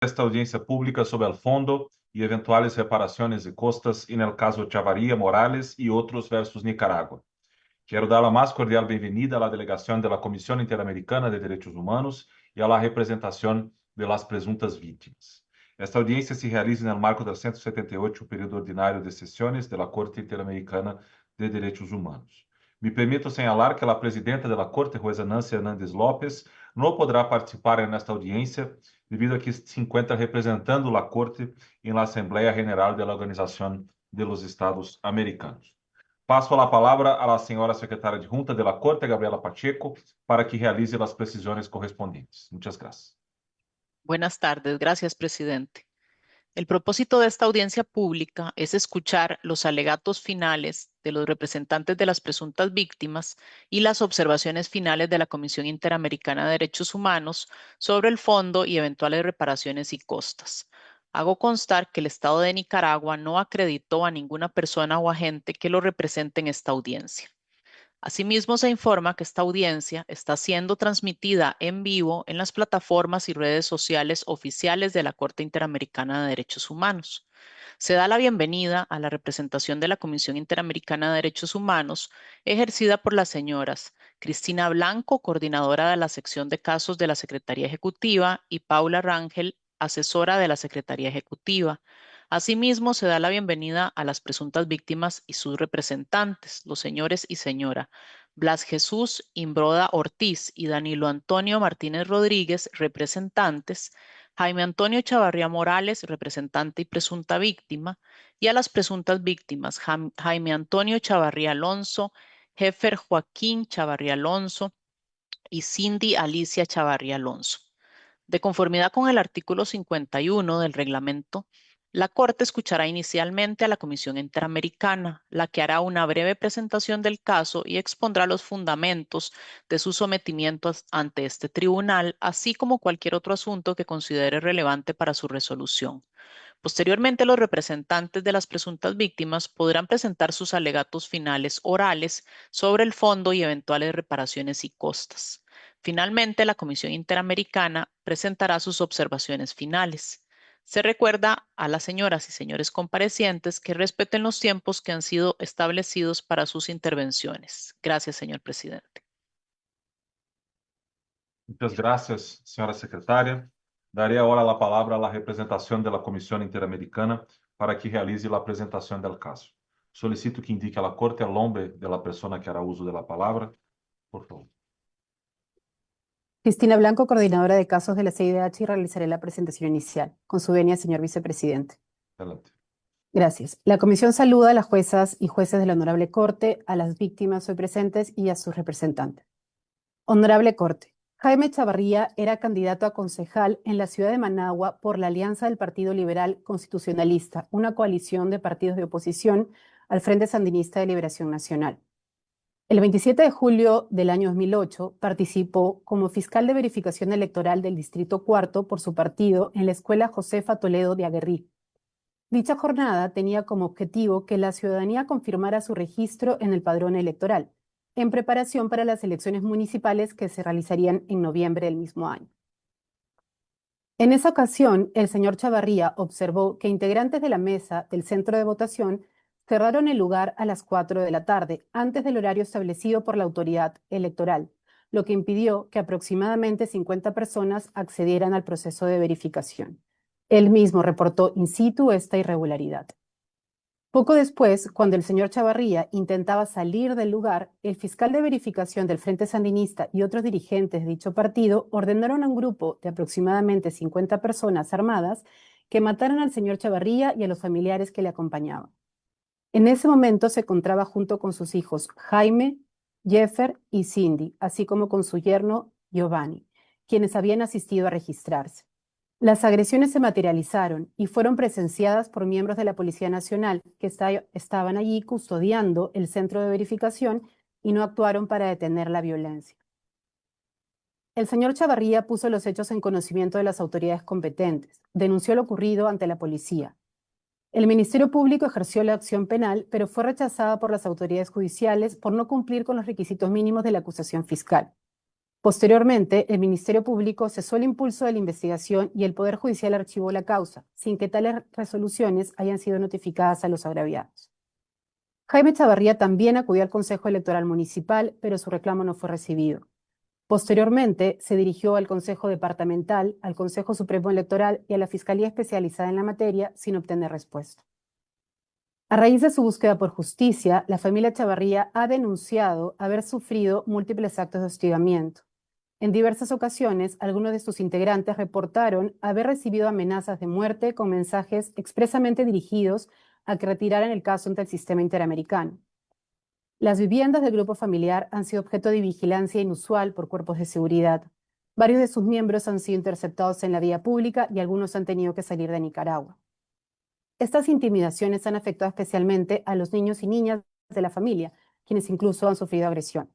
esta audiencia pública sobre el fondo y eventuales reparaciones de costas en el caso Chavarría, Morales y otros versus Nicaragua. Quiero dar la más cordial bienvenida a la delegación de la Comisión Interamericana de Derechos Humanos y a la representación de las presuntas víctimas. Esta audiencia se realiza en el marco del 178 período ordinario de sesiones de la Corte Interamericana de Derechos Humanos. Me permito señalar que la presidenta de la Corte, jueza Nancy Hernández López, no podrá participar en esta audiencia debido a que se encuentra representando la Corte en la Asamblea General de la Organización de los Estados Americanos. Passo a palavra à senhora secretária adjunta da Corte, Gabriela Pacheco, para que realize as precisões correspondentes. Muchas gracias. Buenas tardes, gracias, presidente. El propósito de esta audiencia pública es escuchar los alegatos finales de los representantes de las presuntas víctimas y las observaciones finales de la Comisión Interamericana de Derechos Humanos sobre el fondo y eventuales reparaciones y costas. Hago constar que el Estado de Nicaragua no acreditó a ninguna persona o agente que lo represente en esta audiencia. Asimismo, se informa que esta audiencia está siendo transmitida en vivo en las plataformas y redes sociales oficiales de la Corte Interamericana de Derechos Humanos. Se da la bienvenida a la representación de la Comisión Interamericana de Derechos Humanos, ejercida por las señoras Cristina Blanco, coordinadora de la sección de casos de la Secretaría Ejecutiva, y Paula Rangel, asesora de la Secretaría Ejecutiva. Asimismo, se da la bienvenida a las presuntas víctimas y sus representantes, los señores y señora Blas Jesús Imbroda Ortiz y Danilo Antonio Martínez Rodríguez, representantes, Jaime Antonio Chavarría Morales, representante y presunta víctima, y a las presuntas víctimas, Jaime Antonio Chavarría Alonso, Jefer Joaquín Chavarría Alonso y Cindy Alicia Chavarría Alonso. De conformidad con el artículo 51 del reglamento, la Corte escuchará inicialmente a la Comisión Interamericana, la que hará una breve presentación del caso y expondrá los fundamentos de su sometimiento ante este tribunal, así como cualquier otro asunto que considere relevante para su resolución. Posteriormente, los representantes de las presuntas víctimas podrán presentar sus alegatos finales orales sobre el fondo y eventuales reparaciones y costas. Finalmente, la Comisión Interamericana presentará sus observaciones finales. Se recuerda a las señoras y señores comparecientes que respeten los tiempos que han sido establecidos para sus intervenciones. Gracias, señor presidente. Muchas gracias, señora secretaria. Daré ahora la palabra a la representación de la Comisión Interamericana para que realice la presentación del caso. Solicito que indique a la Corte el nombre de la persona que hará uso de la palabra. Por favor. Cristina Blanco, coordinadora de casos de la CIDH, y realizaré la presentación inicial. Con su venia, señor vicepresidente. Adelante. Gracias. La comisión saluda a las juezas y jueces de la Honorable Corte, a las víctimas hoy presentes y a sus representantes. Honorable Corte, Jaime Chavarría era candidato a concejal en la ciudad de Managua por la Alianza del Partido Liberal Constitucionalista, una coalición de partidos de oposición al Frente Sandinista de Liberación Nacional. El 27 de julio del año 2008 participó como fiscal de verificación electoral del Distrito Cuarto por su partido en la Escuela Josefa Toledo de Aguerrí. Dicha jornada tenía como objetivo que la ciudadanía confirmara su registro en el padrón electoral, en preparación para las elecciones municipales que se realizarían en noviembre del mismo año. En esa ocasión, el señor Chavarría observó que integrantes de la mesa del centro de votación cerraron el lugar a las 4 de la tarde, antes del horario establecido por la autoridad electoral, lo que impidió que aproximadamente 50 personas accedieran al proceso de verificación. Él mismo reportó in situ esta irregularidad. Poco después, cuando el señor Chavarría intentaba salir del lugar, el fiscal de verificación del Frente Sandinista y otros dirigentes de dicho partido ordenaron a un grupo de aproximadamente 50 personas armadas que mataran al señor Chavarría y a los familiares que le acompañaban. En ese momento se encontraba junto con sus hijos Jaime, Jeffer y Cindy, así como con su yerno Giovanni, quienes habían asistido a registrarse. Las agresiones se materializaron y fueron presenciadas por miembros de la Policía Nacional que estaban allí custodiando el centro de verificación y no actuaron para detener la violencia. El señor Chavarría puso los hechos en conocimiento de las autoridades competentes, denunció lo ocurrido ante la policía. El Ministerio Público ejerció la acción penal, pero fue rechazada por las autoridades judiciales por no cumplir con los requisitos mínimos de la acusación fiscal. Posteriormente, el Ministerio Público cesó el impulso de la investigación y el Poder Judicial archivó la causa, sin que tales resoluciones hayan sido notificadas a los agraviados. Jaime Chavarría también acudió al Consejo Electoral Municipal, pero su reclamo no fue recibido. Posteriormente, se dirigió al Consejo Departamental, al Consejo Supremo Electoral y a la Fiscalía Especializada en la materia sin obtener respuesta. A raíz de su búsqueda por justicia, la familia Chavarría ha denunciado haber sufrido múltiples actos de hostigamiento. En diversas ocasiones, algunos de sus integrantes reportaron haber recibido amenazas de muerte con mensajes expresamente dirigidos a que retiraran el caso ante el sistema interamericano. Las viviendas del grupo familiar han sido objeto de vigilancia inusual por cuerpos de seguridad. Varios de sus miembros han sido interceptados en la vía pública y algunos han tenido que salir de Nicaragua. Estas intimidaciones han afectado especialmente a los niños y niñas de la familia, quienes incluso han sufrido agresión.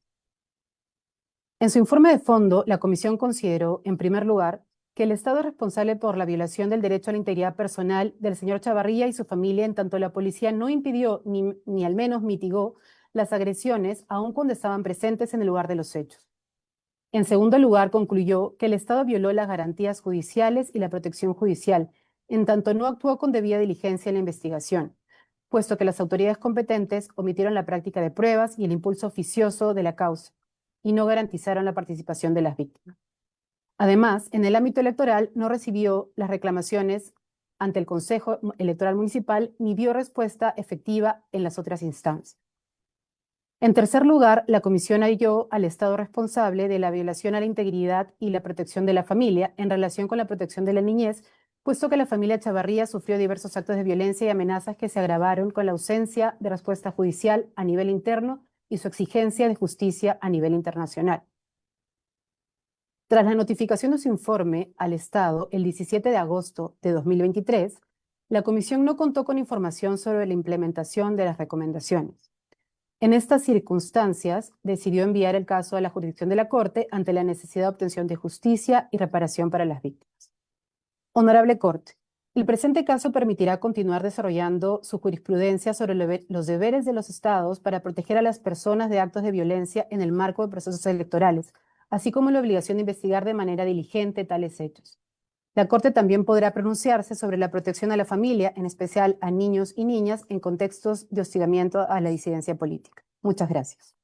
En su informe de fondo, la Comisión consideró, en primer lugar, que el Estado es responsable por la violación del derecho a la integridad personal del señor Chavarría y su familia, en tanto la policía no impidió ni al menos mitigó las agresiones, aun cuando estaban presentes en el lugar de los hechos. En segundo lugar, concluyó que el Estado violó las garantías judiciales y la protección judicial, en tanto no actuó con debida diligencia en la investigación, puesto que las autoridades competentes omitieron la práctica de pruebas y el impulso oficioso de la causa, y no garantizaron la participación de las víctimas. Además, en el ámbito electoral no recibió las reclamaciones ante el Consejo Electoral Municipal ni dio respuesta efectiva en las otras instancias. En tercer lugar, la Comisión halló al Estado responsable de la violación a la integridad y la protección de la familia en relación con la protección de la niñez, puesto que la familia Chavarría sufrió diversos actos de violencia y amenazas que se agravaron con la ausencia de respuesta judicial a nivel interno y su exigencia de justicia a nivel internacional. Tras la notificación de su informe al Estado el 17 de agosto de 2023, la Comisión no contó con información sobre la implementación de las recomendaciones. En estas circunstancias, decidió enviar el caso a la jurisdicción de la Corte ante la necesidad de obtención de justicia y reparación para las víctimas. Honorable Corte, el presente caso permitirá continuar desarrollando su jurisprudencia sobre los deberes de los Estados para proteger a las personas de actos de violencia en el marco de procesos electorales, así como la obligación de investigar de manera diligente tales hechos. La Corte también podrá pronunciarse sobre la protección a la familia, en especial a niños y niñas, en contextos de hostigamiento a la disidencia política. Muchas gracias.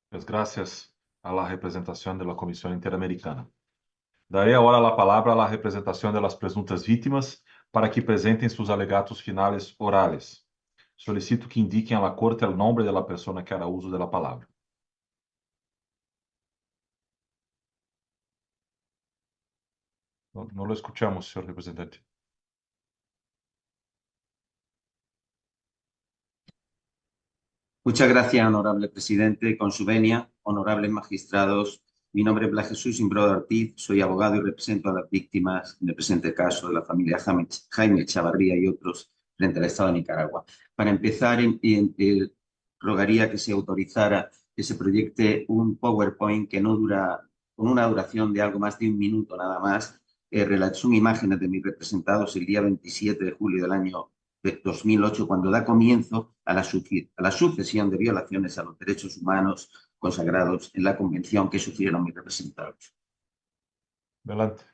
Pues gracias a la representación de la Comisión Interamericana. Daré ahora la palabra a la representación de las presuntas víctimas para que presenten sus alegatos finales orales. Solicito que indiquem a la Corte el nombre de la persona que hará uso de la palabra. No lo escuchamos, señor representante. Muchas gracias, honorable presidente. Con su venia, honorables magistrados, mi nombre es Blas Jesús Imbroda Ortiz, soy abogado y represento a las víctimas en el presente caso de la familia Jaime Chavarría y otros frente al Estado de Nicaragua. Para empezar, rogaría que se autorizara que se proyecte un PowerPoint que no dura, con una duración de algo más de un minuto nada más. Son imágenes de mis representados el día 27 de julio del año de 2008, cuando da comienzo a la sucesión de violaciones a los derechos humanos consagrados en la Convención que sufrieron mis representados. Adelante.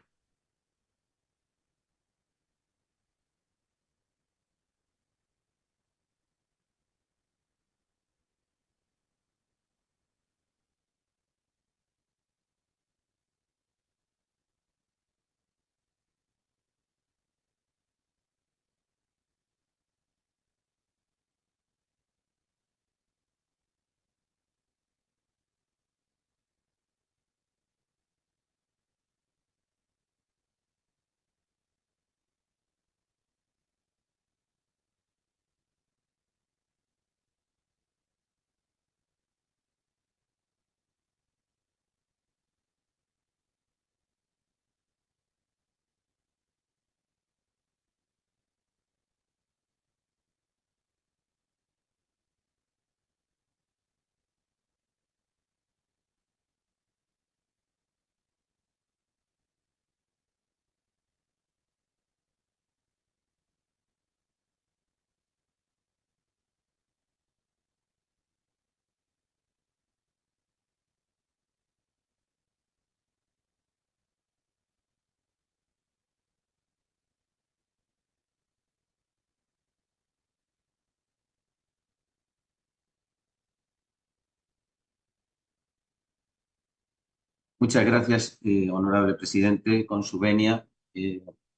Muchas gracias, honorable presidente, con su venia,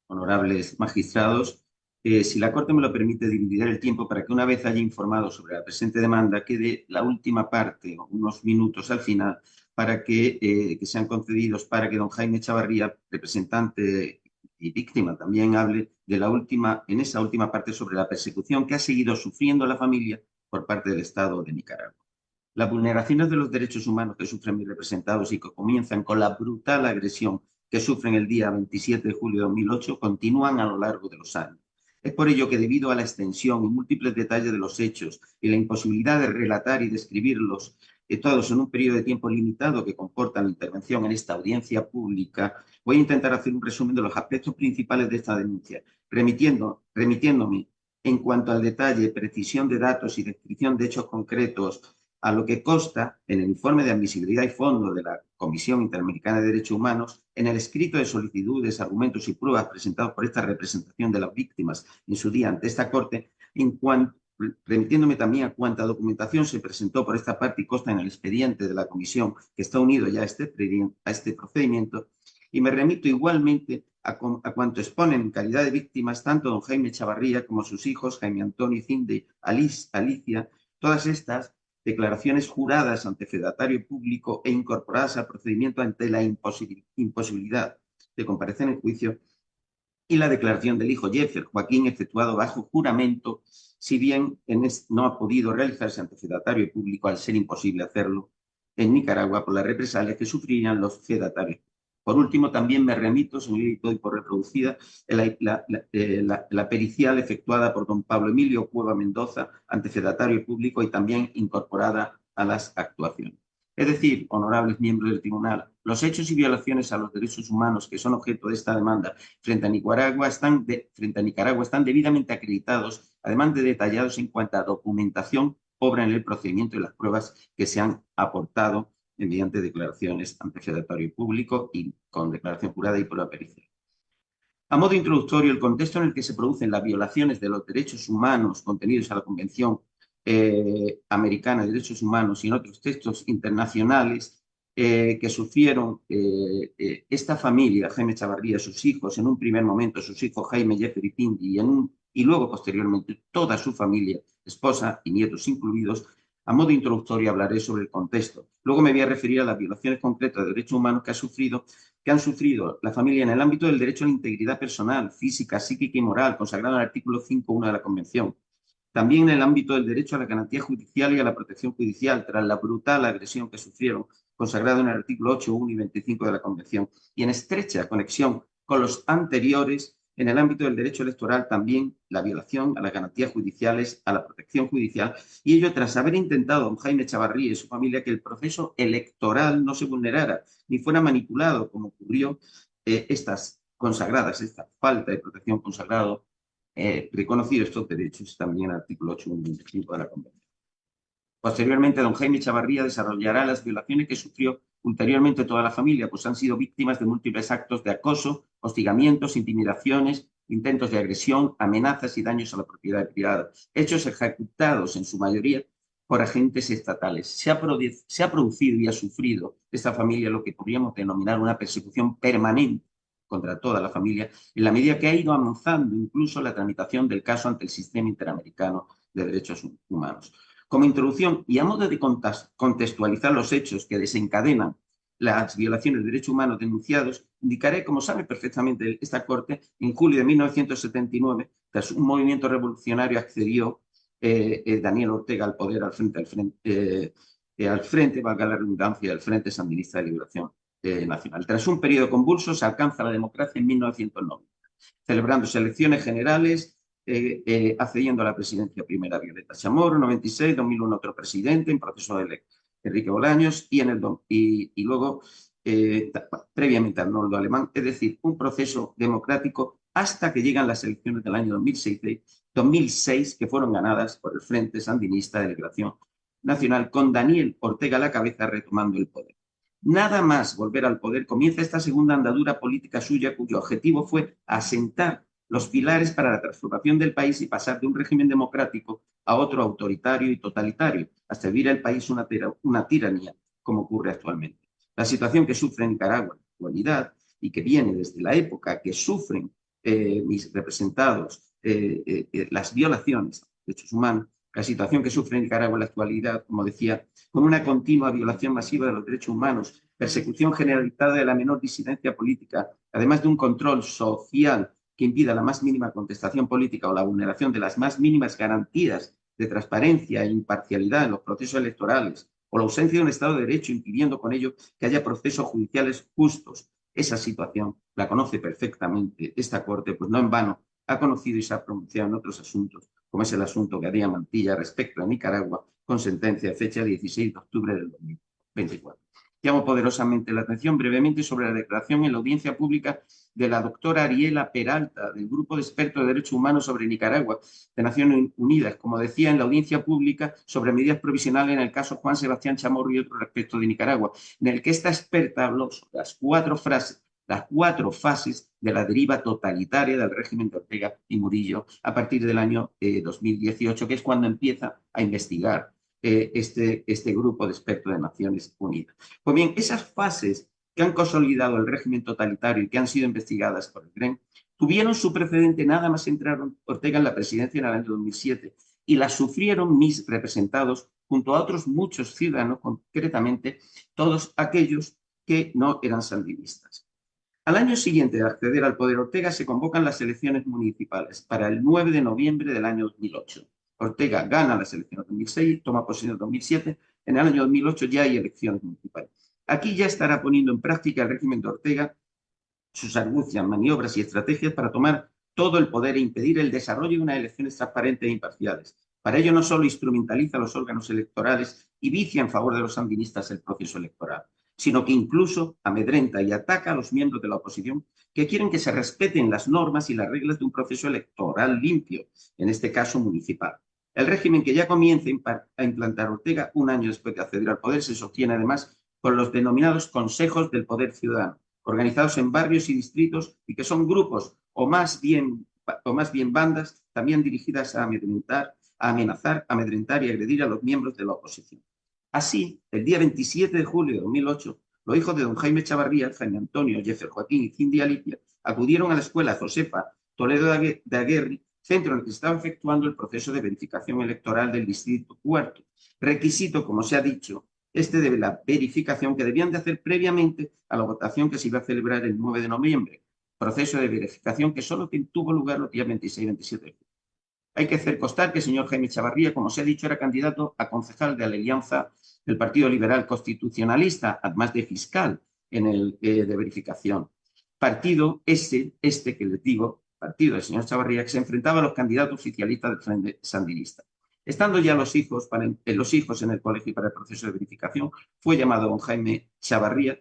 honorables magistrados. Si la Corte me lo permite, dividiré el tiempo para que una vez haya informado sobre la presente demanda, quede la última parte, unos minutos al final, para que sean concedidos para que don Jaime Chavarría, representante y víctima, también hable de en esa última parte sobre la persecución que ha seguido sufriendo la familia por parte del Estado de Nicaragua. Las vulneraciones de los derechos humanos que sufren mis representados y que comienzan con la brutal agresión que sufren el día 27 de julio de 2008 continúan a lo largo de los años. Es por ello que, debido a la extensión y múltiples detalles de los hechos y la imposibilidad de relatar y describirlos todos en un periodo de tiempo limitado que comporta la intervención en esta audiencia pública, voy a intentar hacer un resumen de los aspectos principales de esta denuncia, remitiéndome en cuanto al detalle, precisión de datos y descripción de hechos concretos a lo que consta en el informe de admisibilidad y fondo de la Comisión Interamericana de Derechos Humanos, en el escrito de solicitudes, argumentos y pruebas presentados por esta representación de las víctimas en su día ante esta Corte, remitiéndome también a cuánta documentación se presentó por esta parte y consta en el expediente de la Comisión que está unido ya a este procedimiento, y me remito igualmente a cuanto exponen en calidad de víctimas tanto don Jaime Chavarría como sus hijos Jaime Antonio, Cinde, Alicia, todas estas declaraciones juradas ante fedatario público e incorporadas al procedimiento ante la imposibilidad de comparecer en juicio, y la declaración del hijo Jeffer Joaquín, efectuado bajo juramento, si bien no ha podido realizarse ante fedatario público al ser imposible hacerlo en Nicaragua por las represalias que sufrirían los fedatarios. Por último, también me remito, señor, y por reproducida, la pericial efectuada por don Pablo Emilio Cueva Mendoza ante fedatario público y también incorporada a las actuaciones. Es decir, honorables miembros del tribunal, los hechos y violaciones a los derechos humanos que son objeto de esta demanda frente a Nicaragua están debidamente acreditados, además de detallados en cuanto a documentación, obra en el procedimiento y las pruebas que se han aportado mediante declaraciones ante fedatario público y con declaración jurada y prueba pericial. A modo introductorio, el contexto en el que se producen las violaciones de los derechos humanos contenidos en la Convención Americana de Derechos Humanos y en otros textos internacionales que sufrieron esta familia, Jaime Chavarría, sus hijos, en un primer momento sus hijos Jaime, Jeffer y Cindy, y luego posteriormente toda su familia, esposa y nietos incluidos. A modo introductorio hablaré sobre el contexto. Luego me voy a referir a las violaciones concretas de derechos humanos que han sufrido la familia en el ámbito del derecho a la integridad personal, física, psíquica y moral, consagrado en el artículo 5.1 de la Convención. También en el ámbito del derecho a la garantía judicial y a la protección judicial, tras la brutal agresión que sufrieron, consagrado en el artículo 8.1 y 25 de la Convención. Y en estrecha conexión con los anteriores, en el ámbito del derecho electoral, también la violación a las garantías judiciales, a la protección judicial, y ello tras haber intentado don Jaime Chavarría y su familia que el proceso electoral no se vulnerara ni fuera manipulado, como ocurrió estas consagradas, esta falta de protección consagrado, reconocido estos derechos también en el artículo 8.1 de la Convención. Posteriormente, don Jaime Chavarría desarrollará las violaciones que sufrió ulteriormente toda la familia, pues han sido víctimas de múltiples actos de acoso, hostigamientos, intimidaciones, intentos de agresión, amenazas y daños a la propiedad privada, hechos ejecutados en su mayoría por agentes estatales. Se ha producido y ha sufrido esta familia lo que podríamos denominar una persecución permanente contra toda la familia, en la medida que ha ido avanzando incluso la tramitación del caso ante el Sistema Interamericano de Derechos Humanos. Como introducción y a modo de contextualizar los hechos que desencadenan las violaciones de derechos humanos denunciados, indicaré, como sabe perfectamente esta Corte, en julio de 1979, tras un movimiento revolucionario, accedió Daniel Ortega al poder al frente, valga la redundancia, del Frente Sandinista de Liberación Nacional. Tras un periodo convulso, se alcanza la democracia en 1990, celebrándose elecciones generales, accediendo a la presidencia primera Violeta Chamorro, 96, 2001 otro presidente, en proceso de Enrique Bolaños, y luego, previamente Arnoldo Alemán, es decir, un proceso democrático hasta que llegan las elecciones del año 2006, que fueron ganadas por el Frente Sandinista de Liberación Nacional, con Daniel Ortega a la cabeza retomando el poder. Nada más volver al poder, comienza esta segunda andadura política suya, cuyo objetivo fue asentar los pilares para la transformación del país y pasar de un régimen democrático a otro autoritario y totalitario, hasta vivir el país una tiranía, como ocurre actualmente. La situación que sufre Nicaragua en la actualidad y que viene desde la época que sufren mis representados las violaciones de los derechos humanos, la situación que sufre Nicaragua en la actualidad, como decía, con una continua violación masiva de los derechos humanos, persecución generalizada de la menor disidencia política, además de un control social que impida la más mínima contestación política o la vulneración de las más mínimas garantías de transparencia e imparcialidad en los procesos electorales, o la ausencia de un Estado de Derecho impidiendo con ello que haya procesos judiciales justos. Esa situación la conoce perfectamente esta Corte, pues no en vano ha conocido y se ha pronunciado en otros asuntos, como es el asunto Gadea Mantilla respecto a Nicaragua, con sentencia de fecha 16 de octubre del 2024. Llamo poderosamente la atención brevemente sobre la declaración en la audiencia pública de la doctora Ariela Peralta, del Grupo de Expertos de Derechos Humanos sobre Nicaragua, de Naciones Unidas, como decía, en la audiencia pública sobre medidas provisionales en el caso Juan Sebastián Chamorro y otros respecto de Nicaragua, en el que esta experta habló sobre las cuatro fases de la deriva totalitaria del régimen de Ortega y Murillo a partir del año 2018, que es cuando empieza a investigar este grupo de expertos de Naciones Unidas. Pues bien, esas fases que han consolidado el régimen totalitario y que han sido investigadas por el GREN, tuvieron su precedente nada más entrar Ortega en la presidencia en el año 2007 y las sufrieron mis representados junto a otros muchos ciudadanos, concretamente todos aquellos que no eran sandinistas. Al año siguiente de acceder al poder Ortega se convocan las elecciones municipales para el 9 de noviembre del año 2008. Ortega gana las elecciones de 2006, toma posesión en 2007, en el año 2008 ya hay elecciones municipales. Aquí ya estará poniendo en práctica el régimen de Ortega sus argucias, maniobras y estrategias para tomar todo el poder e impedir el desarrollo de unas elecciones transparentes e imparciales. Para ello no solo instrumentaliza los órganos electorales y vicia en favor de los sandinistas el proceso electoral, sino que incluso amedrenta y ataca a los miembros de la oposición que quieren que se respeten las normas y las reglas de un proceso electoral limpio, en este caso municipal. El régimen que ya comienza a implantar Ortega un año después de acceder al poder se sostiene además con los denominados consejos del poder ciudadano, organizados en barrios y distritos y que son grupos o más bien bandas también dirigidas a amedrentar, amedrentar y agredir a los miembros de la oposición. Así, el día 27 de julio de 2008, los hijos de don Jaime Chavarría, Jaime Antonio, Jeffer Joaquín y Cindy Alicia acudieron a la escuela Josefa Toledo de Aguerri, centro en el que se estaba efectuando el proceso de verificación electoral del distrito cuarto. Requisito, como se ha dicho, de la verificación que debían de hacer previamente a la votación que se iba a celebrar el 9 de noviembre. Proceso de verificación que solo tuvo lugar los días 26 y 27 de julio. Hay que hacer constar que el señor Jaime Chavarría, como se ha dicho, era candidato a concejal de la Alianza del Partido Liberal Constitucionalista, además de fiscal en el de verificación. Partido que les digo, partido del señor Chavarría, que se enfrentaba a los candidatos oficialistas del Frente Sandinista. Estando ya los hijos en el colegio para el proceso de verificación, fue llamado don Jaime Chavarría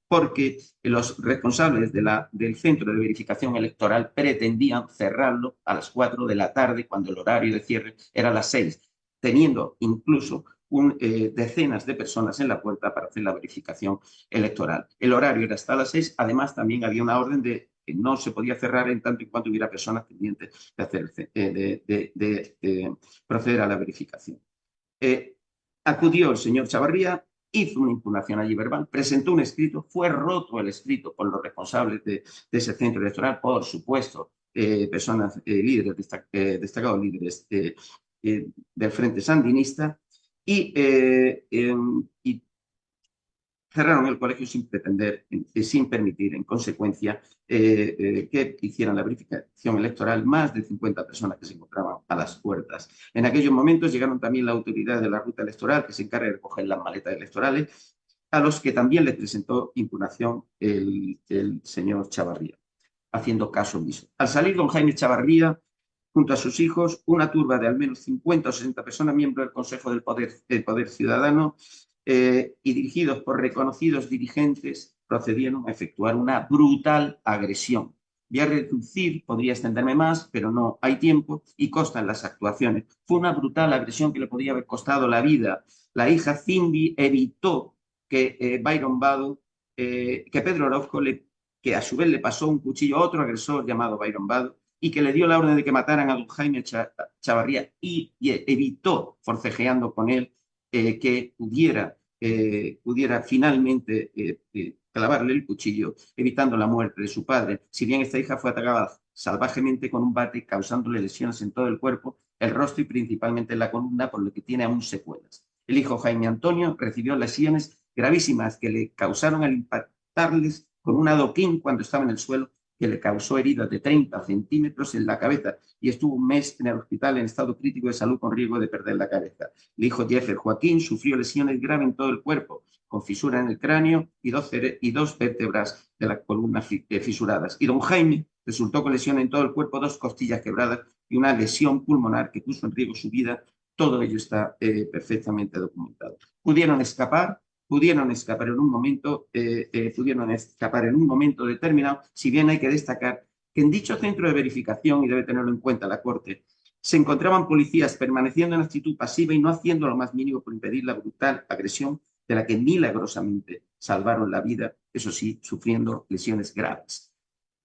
porque los responsables del centro de verificación electoral pretendían cerrarlo a las 4 de la tarde, cuando el horario de cierre era a las 6, teniendo incluso decenas de personas en la puerta para hacer la verificación electoral. El horario era hasta las 6, además también había una orden de que no se podía cerrar en tanto y cuanto hubiera personas pendientes de proceder a la verificación. Acudió el señor Chavarría, hizo una impugnación allí verbal, presentó un escrito, fue roto el escrito por los responsables de ese centro electoral, por supuesto, personas líderes, destacados líderes del Frente Sandinista, y cerraron el colegio sin permitir, en consecuencia, que hicieran la verificación electoral más de 50 personas que se encontraban a las puertas. En aquellos momentos llegaron también la autoridad de la ruta electoral, que se encarga de recoger las maletas electorales, a los que también les presentó impugnación el señor Chavarría, haciendo caso omiso. Al salir don Jaime Chavarría, junto a sus hijos, una turba de al menos 50 o 60 personas, miembros del Consejo del Poder Ciudadano, y dirigidos por reconocidos dirigentes, procedieron a efectuar una brutal agresión. Voy a reducir, podría extenderme más, pero no hay tiempo y constan las actuaciones. Fue una brutal agresión que le podía haber costado la vida. La hija Cindy evitó que Byron Vado, que Pedro Orozco, que a su vez le pasó un cuchillo a otro agresor llamado Byron Vado, y que le dio la orden de que mataran a don Jaime Chavarría y evitó, forcejeando con él, que pudiera pudiera finalmente clavarle el cuchillo, evitando la muerte de su padre. Si bien esta hija fue atacada salvajemente con un bate, causándole lesiones en todo el cuerpo, el rostro y principalmente en la columna, por lo que tiene aún secuelas. El hijo Jaime Antonio recibió lesiones gravísimas que le causaron al impactarles con un adoquín cuando estaba en el suelo, que le causó heridas de 30 centímetros en la cabeza y estuvo un mes en el hospital en estado crítico de salud con riesgo de perder la cabeza. El hijo Jeffer Joaquín sufrió lesiones graves en todo el cuerpo, con fisura en el cráneo y dos vértebras de la columna fisuradas. Y don Jaime resultó con lesiones en todo el cuerpo, 2 costillas quebradas y una lesión pulmonar que puso en riesgo su vida. Todo ello está perfectamente documentado. Pudieron escapar en un momento, determinado, si bien hay que destacar que en dicho centro de verificación, y debe tenerlo en cuenta la Corte, se encontraban policías permaneciendo en actitud pasiva y no haciendo lo más mínimo por impedir la brutal agresión de la que milagrosamente salvaron la vida, eso sí, sufriendo lesiones graves.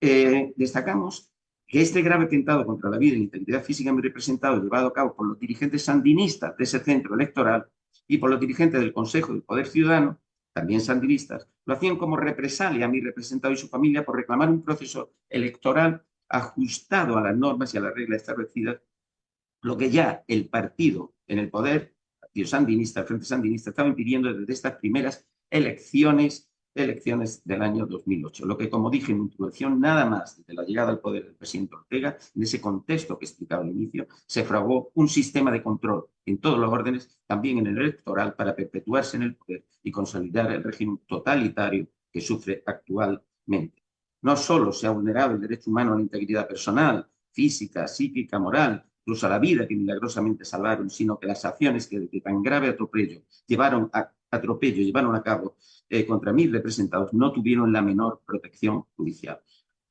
Destacamos que este grave atentado contra la vida y la integridad física de mi representado, llevado a cabo por los dirigentes sandinistas de ese centro electoral y por los dirigentes del Consejo del Poder Ciudadano, también sandinistas, lo hacían como represalia a mi representado y su familia por reclamar un proceso electoral ajustado a las normas y a las reglas establecidas, lo que ya el partido en el poder, el partido sandinista, el Frente Sandinista, estaba impidiendo desde estas primeras elecciones del año 2008. Lo que, como dije en mi introducción, nada más desde la llegada al poder del presidente Ortega, en ese contexto que explicaba al inicio, se fraguó un sistema de control en todos los órdenes, también en el electoral, para perpetuarse en el poder y consolidar el régimen totalitario que sufre actualmente. No solo se ha vulnerado el derecho humano a la integridad personal, física, psíquica, moral, incluso a la vida que milagrosamente salvaron, sino que las acciones que de tan grave atropello llevaron a cabo contra mis representados no tuvieron la menor protección judicial.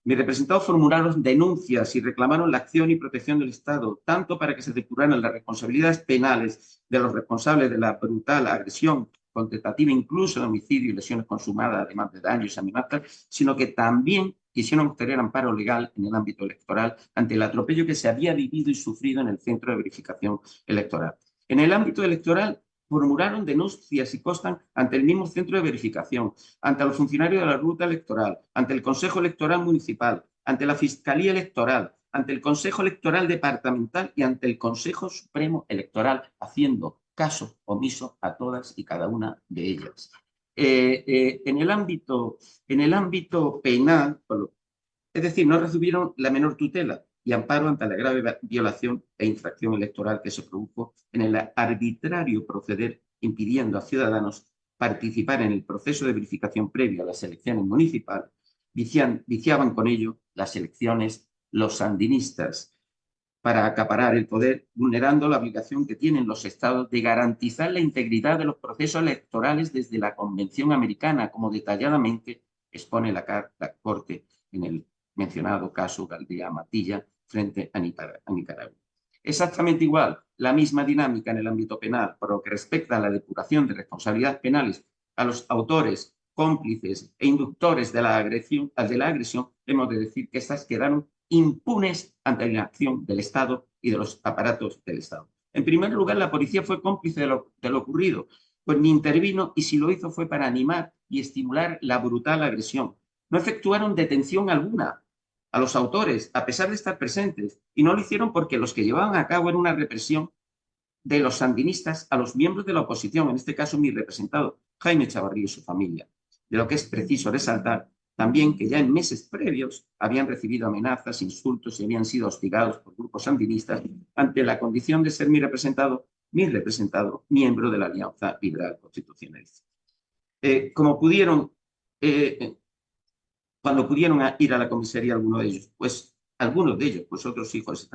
Mis representados formularon denuncias y reclamaron la acción y protección del Estado, tanto para que se depuraran las responsabilidades penales de los responsables de la brutal agresión con tentativa incluso de homicidio y lesiones consumadas, además de daños y amenazas, sino que también quisieron obtener amparo legal en el ámbito electoral ante el atropello que se había vivido y sufrido en el centro de verificación electoral. En el ámbito electoral formularon denuncias y constan ante el mismo centro de verificación, ante los funcionarios de la ruta electoral, ante el Consejo Electoral Municipal, ante la Fiscalía Electoral, ante el Consejo Electoral Departamental y ante el Consejo Supremo Electoral, haciendo caso omiso a todas y cada una de ellas. En el ámbito penal, es decir, no recibieron la menor tutela y amparo ante la grave violación e infracción electoral que se produjo en el arbitrario proceder impidiendo a ciudadanos participar en el proceso de verificación previo a las elecciones municipales. Viciaban con ello las elecciones los sandinistas para acaparar el poder, vulnerando la obligación que tienen los estados de garantizar la integridad de los procesos electorales desde la Convención Americana, como detalladamente expone la Corte en el mencionado caso Galdía Matilla frente a Nicaragua. Exactamente igual, la misma dinámica en el ámbito penal, por lo que respecta a la depuración de responsabilidades penales a los autores, cómplices e inductores de la agresión, hemos de decir que estas quedaron impunes ante la inacción del Estado y de los aparatos del Estado. En primer lugar, la policía fue cómplice de lo ocurrido, pues ni intervino y si lo hizo fue para animar y estimular la brutal agresión. No efectuaron detención alguna a los autores, a pesar de estar presentes, y no lo hicieron porque los que llevaban a cabo era una represión de los sandinistas a los miembros de la oposición, en este caso mi representado, Jaime Chavarría y su familia. De lo que es preciso resaltar también que ya en meses previos habían recibido amenazas, insultos y habían sido hostigados por grupos sandinistas ante la condición de ser mi representado, miembro de la Alianza Liberal Constitucionalista. Cuando pudieron ir a la comisaría algunos de ellos, pues otros hijos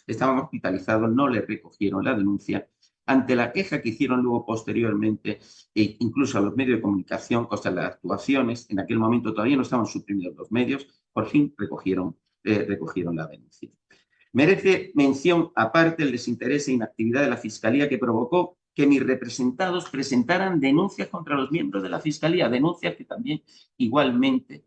estaban hospitalizados, no les recogieron la denuncia. Ante la queja que hicieron luego posteriormente, e incluso a los medios de comunicación, contra las actuaciones, en aquel momento todavía no estaban suprimidos los medios, por fin recogieron la denuncia. Merece mención aparte el desinterés e inactividad de la Fiscalía que provocó que mis representados presentaran denuncias contra los miembros de la Fiscalía, denuncias que también igualmente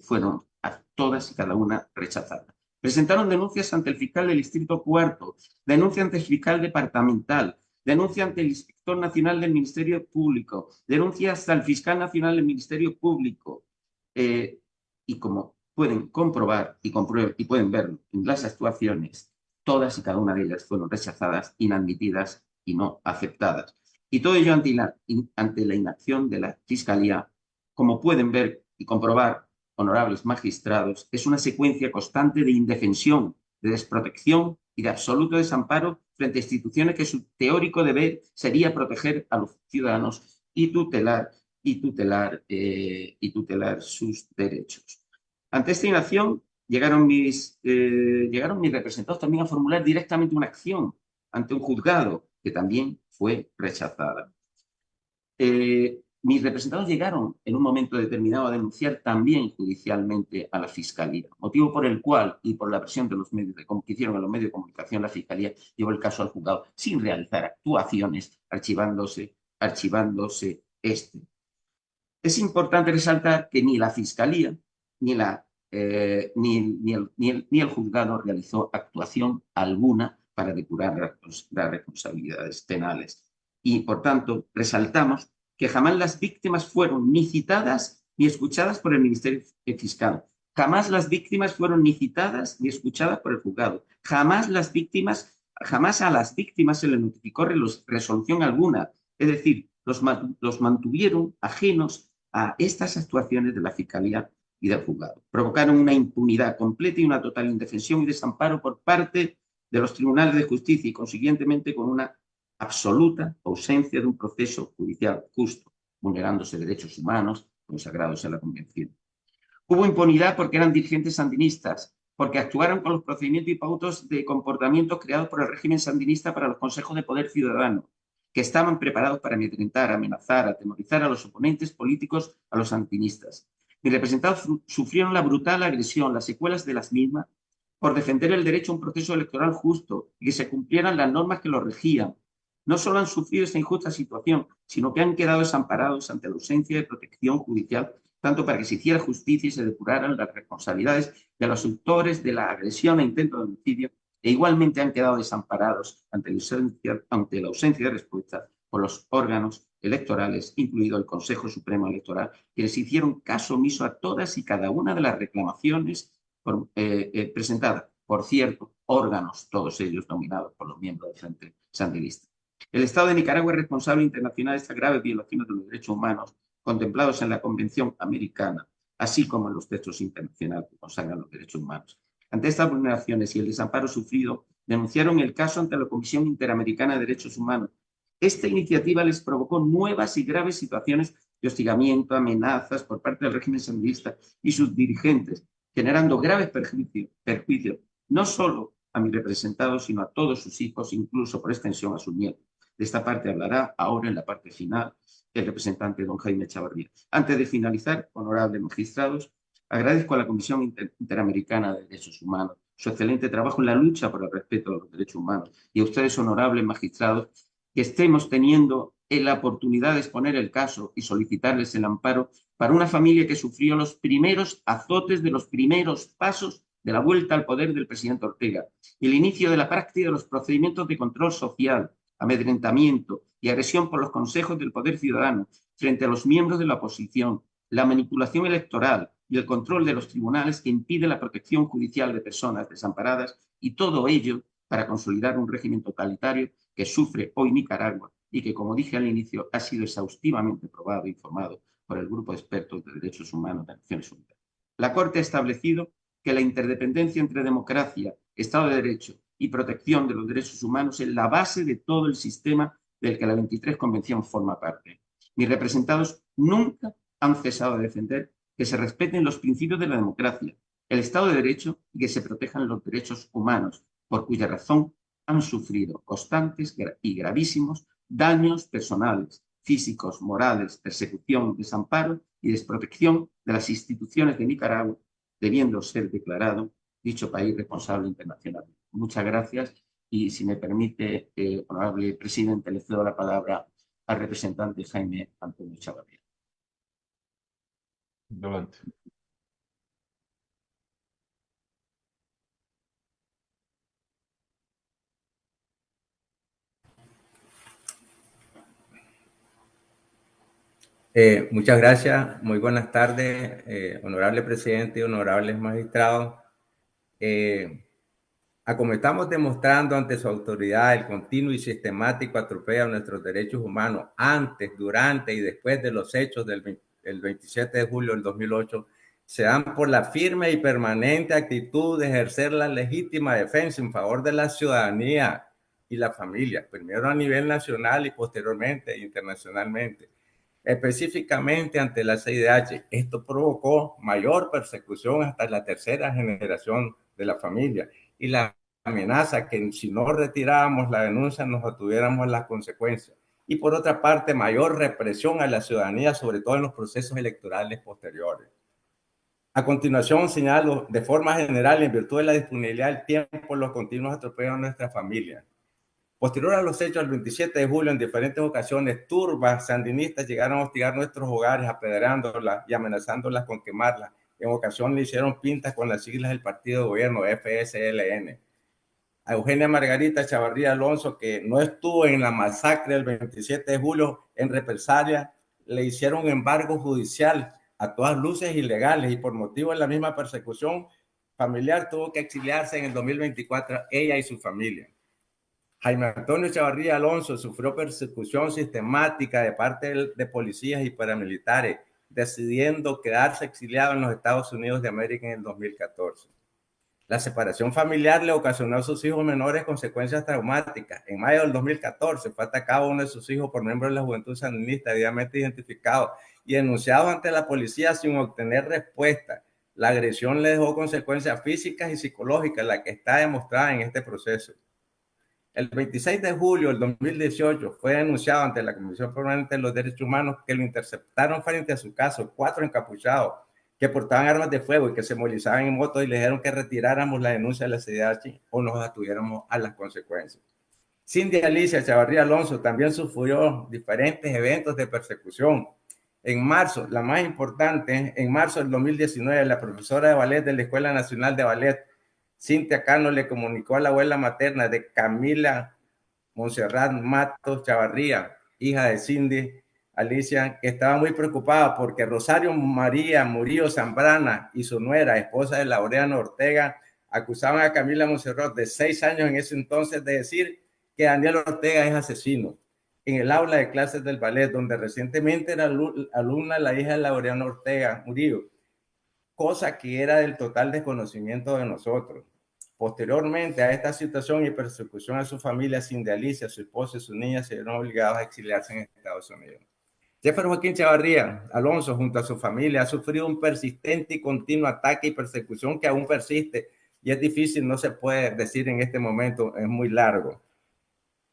fueron a todas y cada una rechazadas. Presentaron denuncias ante el fiscal del Distrito Cuarto, denuncia ante el fiscal departamental, denuncia ante el Inspector Nacional del Ministerio Público, denuncia hasta el Fiscal Nacional del Ministerio Público. Y como pueden comprobar y pueden ver en las actuaciones, todas y cada una de ellas fueron rechazadas, inadmitidas y no aceptadas. Y todo ello ante la inacción de la Fiscalía, como pueden ver y comprobar, honorables magistrados, es una secuencia constante de indefensión, de desprotección y de absoluto desamparo frente a instituciones que su teórico deber sería proteger a los ciudadanos y tutelar sus derechos. Ante esta inacción, llegaron mis representados también a formular directamente una acción ante un juzgado que también fue rechazada. Mis representados llegaron en un momento determinado a denunciar también judicialmente a la Fiscalía, motivo por el cual, y por la presión de los medios que hicieron a los medios de comunicación, la Fiscalía llevó el caso al juzgado sin realizar actuaciones, archivándose este. Es importante resaltar que ni la Fiscalía ni el juzgado realizó actuación alguna para depurar las responsabilidades penales. Y, por tanto, resaltamos que jamás las víctimas fueron ni citadas ni escuchadas por el Ministerio Fiscal. Jamás las víctimas fueron ni citadas ni escuchadas por el juzgado. Jamás a las víctimas se les notificó resolución alguna. Es decir, los mantuvieron ajenos a estas actuaciones de la Fiscalía y del juzgado. Provocaron una impunidad completa y una total indefensión y desamparo por parte de los tribunales de justicia y, consiguientemente, con una absoluta ausencia de un proceso judicial justo, vulnerándose derechos humanos consagrados en la Convención. Hubo impunidad porque eran dirigentes sandinistas, porque actuaron con los procedimientos y pautas de comportamiento creados por el régimen sandinista para los consejos de poder ciudadano, que estaban preparados para amedrentar, amenazar, atemorizar a los oponentes políticos, a los sandinistas. Mis representados sufrieron la brutal agresión, las secuelas de las mismas, por defender el derecho a un proceso electoral justo y que se cumplieran las normas que lo regían. No solo han sufrido esta injusta situación, sino que han quedado desamparados ante la ausencia de protección judicial, tanto para que se hiciera justicia y se depuraran las responsabilidades de los autores de la agresión e intento de homicidio, e igualmente han quedado desamparados ante la ausencia de respuesta por los órganos electorales, incluido el Consejo Supremo Electoral, quienes hicieron caso omiso a todas y cada una de las reclamaciones presentadas. Por cierto, órganos, todos ellos nominados por los miembros del Frente Sandinista. El Estado de Nicaragua es responsable internacional de estas graves violaciones de los derechos humanos contemplados en la Convención Americana, así como en los textos internacionales que consagran los derechos humanos. Ante estas vulneraciones y el desamparo sufrido, denunciaron el caso ante la Comisión Interamericana de Derechos Humanos. Esta iniciativa les provocó nuevas y graves situaciones de hostigamiento, amenazas por parte del régimen sandinista y sus dirigentes, generando graves perjuicios no solo a mis representados, sino a todos sus hijos, incluso por extensión a sus nietos. De esta parte hablará ahora, en la parte final, el representante don Jaime Chavarría. Antes de finalizar, honorables magistrados, agradezco a la Comisión Interamericana de Derechos Humanos su excelente trabajo en la lucha por el respeto a los derechos humanos y a ustedes, honorables magistrados, que estemos teniendo la oportunidad de exponer el caso y solicitarles el amparo para una familia que sufrió los primeros azotes de los primeros pasos de la vuelta al poder del presidente Ortega y el inicio de la práctica de los procedimientos de control social, amedrentamiento y agresión por los consejos del poder ciudadano frente a los miembros de la oposición, la manipulación electoral y el control de los tribunales que impide la protección judicial de personas desamparadas, y todo ello para consolidar un régimen totalitario que sufre hoy Nicaragua y que, como dije al inicio, ha sido exhaustivamente probado e informado por el Grupo de Expertos de Derechos Humanos de Naciones Unidas. La Corte ha establecido que la interdependencia entre democracia, Estado de Derecho y protección de los derechos humanos es la base de todo el sistema del que la 23 Convención forma parte. Mis representados nunca han cesado de defender que se respeten los principios de la democracia, el Estado de Derecho y que se protejan los derechos humanos, por cuya razón han sufrido constantes y gravísimos daños personales, físicos, morales, persecución, desamparo y desprotección de las instituciones de Nicaragua, debiendo ser declarado dicho país responsable internacional. Muchas gracias y, si me permite, honorable presidente, le cedo la palabra al representante Jaime Antonio Chavarría. Adelante. Muchas gracias, muy buenas tardes, honorable presidente y honorables magistrados. Como estamos demostrando ante su autoridad, el continuo y sistemático atropello a nuestros derechos humanos antes, durante y después de los hechos del 27 de julio del 2008 se dan por la firme y permanente actitud de ejercer la legítima defensa en favor de la ciudadanía y la familia, primero a nivel nacional y posteriormente internacionalmente. Específicamente ante la CIDH, esto provocó mayor persecución hasta la tercera generación de la familia y la amenaza que si no retirábamos la denuncia nos atuviéramos las consecuencias. Y por otra parte, mayor represión a la ciudadanía, sobre todo en los procesos electorales posteriores. A continuación, señalo de forma general, en virtud de la disponibilidad del tiempo, los continuos atropellos a nuestra familia. Posterior a los hechos del 27 de julio, en diferentes ocasiones, turbas sandinistas llegaron a hostigar nuestros hogares, apedreándolas y amenazándolas con quemarlas. En ocasión le hicieron pintas con las siglas del partido de gobierno, FSLN. A Eugenia Margarita Chavarría Alonso, que no estuvo en la masacre del 27 de julio, en represalia, le hicieron un embargo judicial a todas luces ilegales y por motivo de la misma persecución familiar tuvo que exiliarse en el 2024 ella y su familia. Jaime Antonio Chavarría Alonso sufrió persecución sistemática de parte de policías y paramilitares, decidiendo quedarse exiliado en los Estados Unidos de América en el 2014. La separación familiar le ocasionó a sus hijos menores consecuencias traumáticas. En mayo del 2014 fue atacado uno de sus hijos por miembros de la Juventud Sandinista, debidamente identificado y denunciado ante la policía sin obtener respuesta. La agresión le dejó consecuencias físicas y psicológicas, la que está demostrada en este proceso. El 26 de julio del 2018 fue denunciado ante la Comisión Permanente de los Derechos Humanos que lo interceptaron frente a su casa 4 encapuchados que portaban armas de fuego y que se movilizaban en moto y le dijeron que retiráramos la denuncia de la CIDH o nos atuviéramos a las consecuencias. Cindy Alicia Chavarría Alonso también sufrió diferentes eventos de persecución. En marzo, la más importante, en marzo del 2019, la profesora de ballet de la Escuela Nacional de Ballet, Cintia Cano, le comunicó a la abuela materna de Camila Montserrat Matos Chavarría, hija de Cindy Alicia, que estaba muy preocupada porque Rosario María Murillo Zambrana y su nuera, esposa de Laureano Ortega, acusaban a Camila Montserrat, de 6 años en ese entonces, de decir que Daniel Ortega es asesino. En el aula de clases del ballet, donde recientemente era alumna la hija de Laureano Ortega Murillo, cosa que era del total desconocimiento de nosotros. Posteriormente a esta situación y persecución a su familia, Cindy Alicia, su esposa y su niña se vieron obligados a exiliarse en Estados Unidos. Jeffer Joaquín Chavarría Alonso, junto a su familia, ha sufrido un persistente y continuo ataque y persecución que aún persiste y es difícil, no se puede decir en este momento, es muy largo.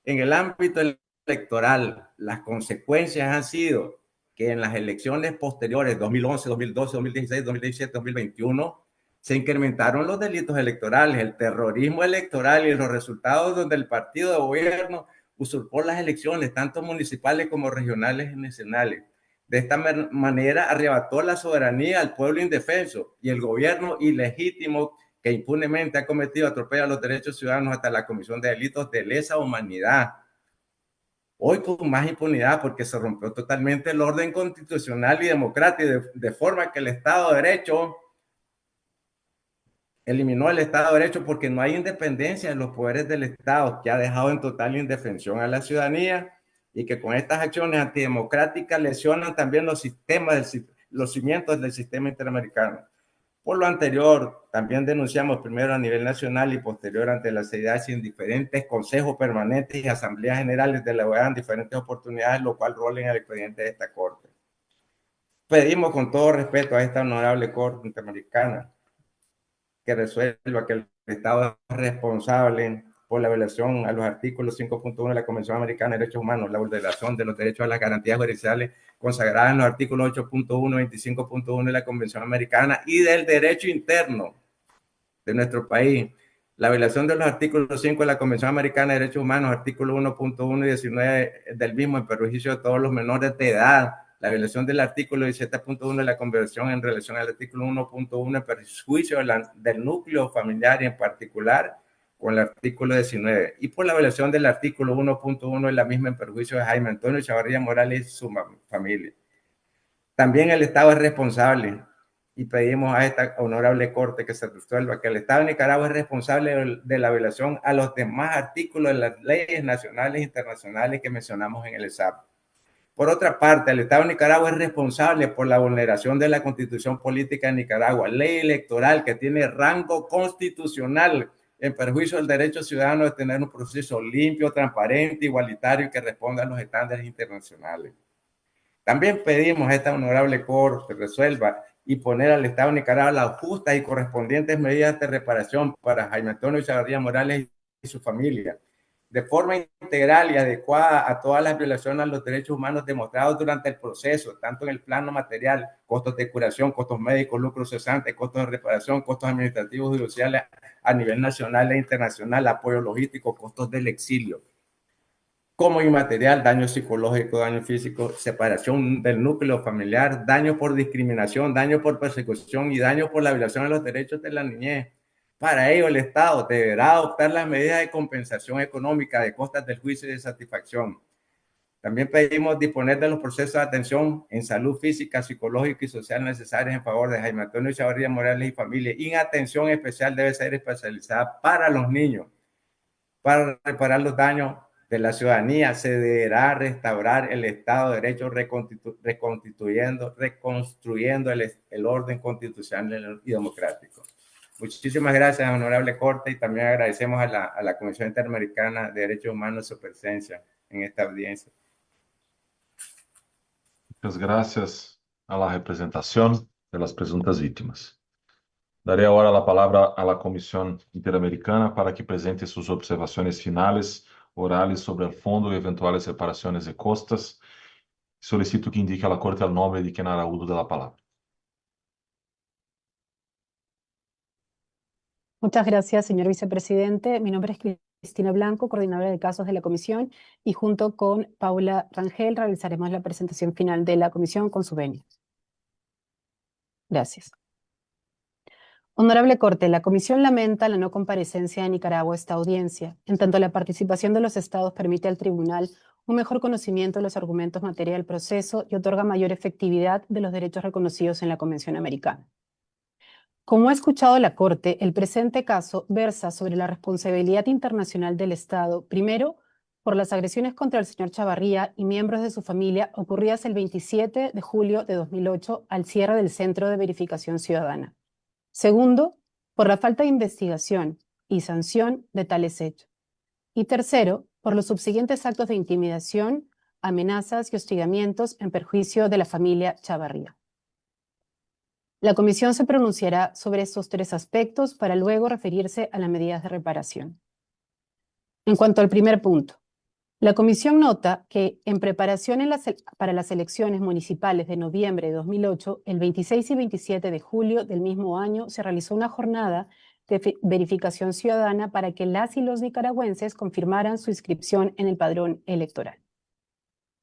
En el ámbito electoral, las consecuencias han sido que en las elecciones posteriores, 2011, 2012, 2016, 2017, 2021, se incrementaron los delitos electorales, el terrorismo electoral y los resultados donde el partido de gobierno usurpó las elecciones, tanto municipales como regionales y nacionales. De esta manera arrebató la soberanía al pueblo indefenso y el gobierno ilegítimo que impunemente ha cometido atropello a los derechos ciudadanos hasta la comisión de delitos de lesa humanidad. Hoy con más impunidad porque se rompió totalmente el orden constitucional y democrático, de forma que el Estado de Derecho eliminó el Estado de Derecho porque no hay independencia en los poderes del Estado, que ha dejado en total indefensión a la ciudadanía y que con estas acciones antidemocráticas lesionan también los cimientos del sistema interamericano. Por lo anterior, también denunciamos primero a nivel nacional y posterior ante la CIDH en diferentes consejos permanentes y asambleas generales de la OEA en diferentes oportunidades, lo cual rola en el expediente de esta Corte. Pedimos con todo respeto a esta honorable Corte Interamericana que resuelva que el Estado es responsable por la violación a los artículos 5.1 de la Convención Americana de Derechos Humanos, la vulneración de los derechos a las garantías judiciales consagradas en los artículos 8.1, 25.1 de la Convención Americana y del derecho interno de nuestro país, la violación de los artículos 5 de la Convención Americana de Derechos Humanos, artículos 1.1 y 19 del mismo, en perjuicio de todos los menores de edad, la violación del artículo 17.1 de la Convención en relación al artículo 1.1 en perjuicio del núcleo familiar y en particular con el artículo 19, y por la violación del artículo 1.1 de la misma en perjuicio de Jaime Antonio Chavarría Morales y su familia. También el Estado es responsable y pedimos a esta honorable Corte que se resuelva que el Estado de Nicaragua es responsable de la violación a los demás artículos de las leyes nacionales e internacionales que mencionamos en el ESAP. Por otra parte, el Estado de Nicaragua es responsable por la vulneración de la Constitución Política de Nicaragua, ley electoral que tiene rango constitucional en perjuicio del derecho ciudadano de tener un proceso limpio, transparente, igualitario y que responda a los estándares internacionales. También pedimos a esta honorable Corte que resuelva y poner al Estado de Nicaragua las justas y correspondientes medidas de reparación para Jaime Antonio Chavarría Morales y su familia, de forma integral y adecuada a todas las violaciones a los derechos humanos demostrados durante el proceso, tanto en el plano material, costos de curación, costos médicos, lucros cesantes, costos de reparación, costos administrativos y sociales a nivel nacional e internacional, apoyo logístico, costos del exilio, como inmaterial, daño psicológico, daño físico, separación del núcleo familiar, daño por discriminación, daño por persecución y daño por la violación de los derechos de la niñez. Para ello, el Estado deberá adoptar las medidas de compensación económica de costas del juicio y de satisfacción. También pedimos disponer de los procesos de atención en salud física, psicológica y social necesarios en favor de Jaime Antonio Chavarría Morales y familia. Y atención especial debe ser especializada para los niños, para reparar los daños de la ciudadanía. Se deberá restaurar el Estado de Derecho reconstruyendo el orden constitucional y democrático. Muchísimas gracias, honorable Corte, y también agradecemos a la Comisión Interamericana de Derechos Humanos su presencia en esta audiencia. Muchas gracias a la representación de las presuntas víctimas. Daré ahora la palabra a la Comisión Interamericana para que presente sus observaciones finales orales sobre el fondo y eventuales reparaciones de costas. Solicito que indique a la Corte el nombre de quien hará uso de la palabra. Muchas gracias, señor vicepresidente. Mi nombre es Cristina Blanco, coordinadora de casos de la comisión, y junto con Paula Rangel realizaremos la presentación final de la comisión con su venia. Gracias. Honorable Corte, la comisión lamenta la no comparecencia de Nicaragua a esta audiencia, en tanto la participación de los estados permite al tribunal un mejor conocimiento de los argumentos materia del proceso y otorga mayor efectividad de los derechos reconocidos en la Convención Americana. Como ha escuchado la Corte, el presente caso versa sobre la responsabilidad internacional del Estado, primero, por las agresiones contra el señor Chavarría y miembros de su familia ocurridas el 27 de julio de 2008 al cierre del Centro de Verificación Ciudadana. Segundo, por la falta de investigación y sanción de tales hechos. Y tercero, por los subsiguientes actos de intimidación, amenazas y hostigamientos en perjuicio de la familia Chavarría. La comisión se pronunciará sobre estos tres aspectos para luego referirse a las medidas de reparación. En cuanto al primer punto, la comisión nota que en preparación para las elecciones municipales de noviembre de 2008, el 26 y 27 de julio del mismo año se realizó una jornada de verificación ciudadana para que las y los nicaragüenses confirmaran su inscripción en el padrón electoral.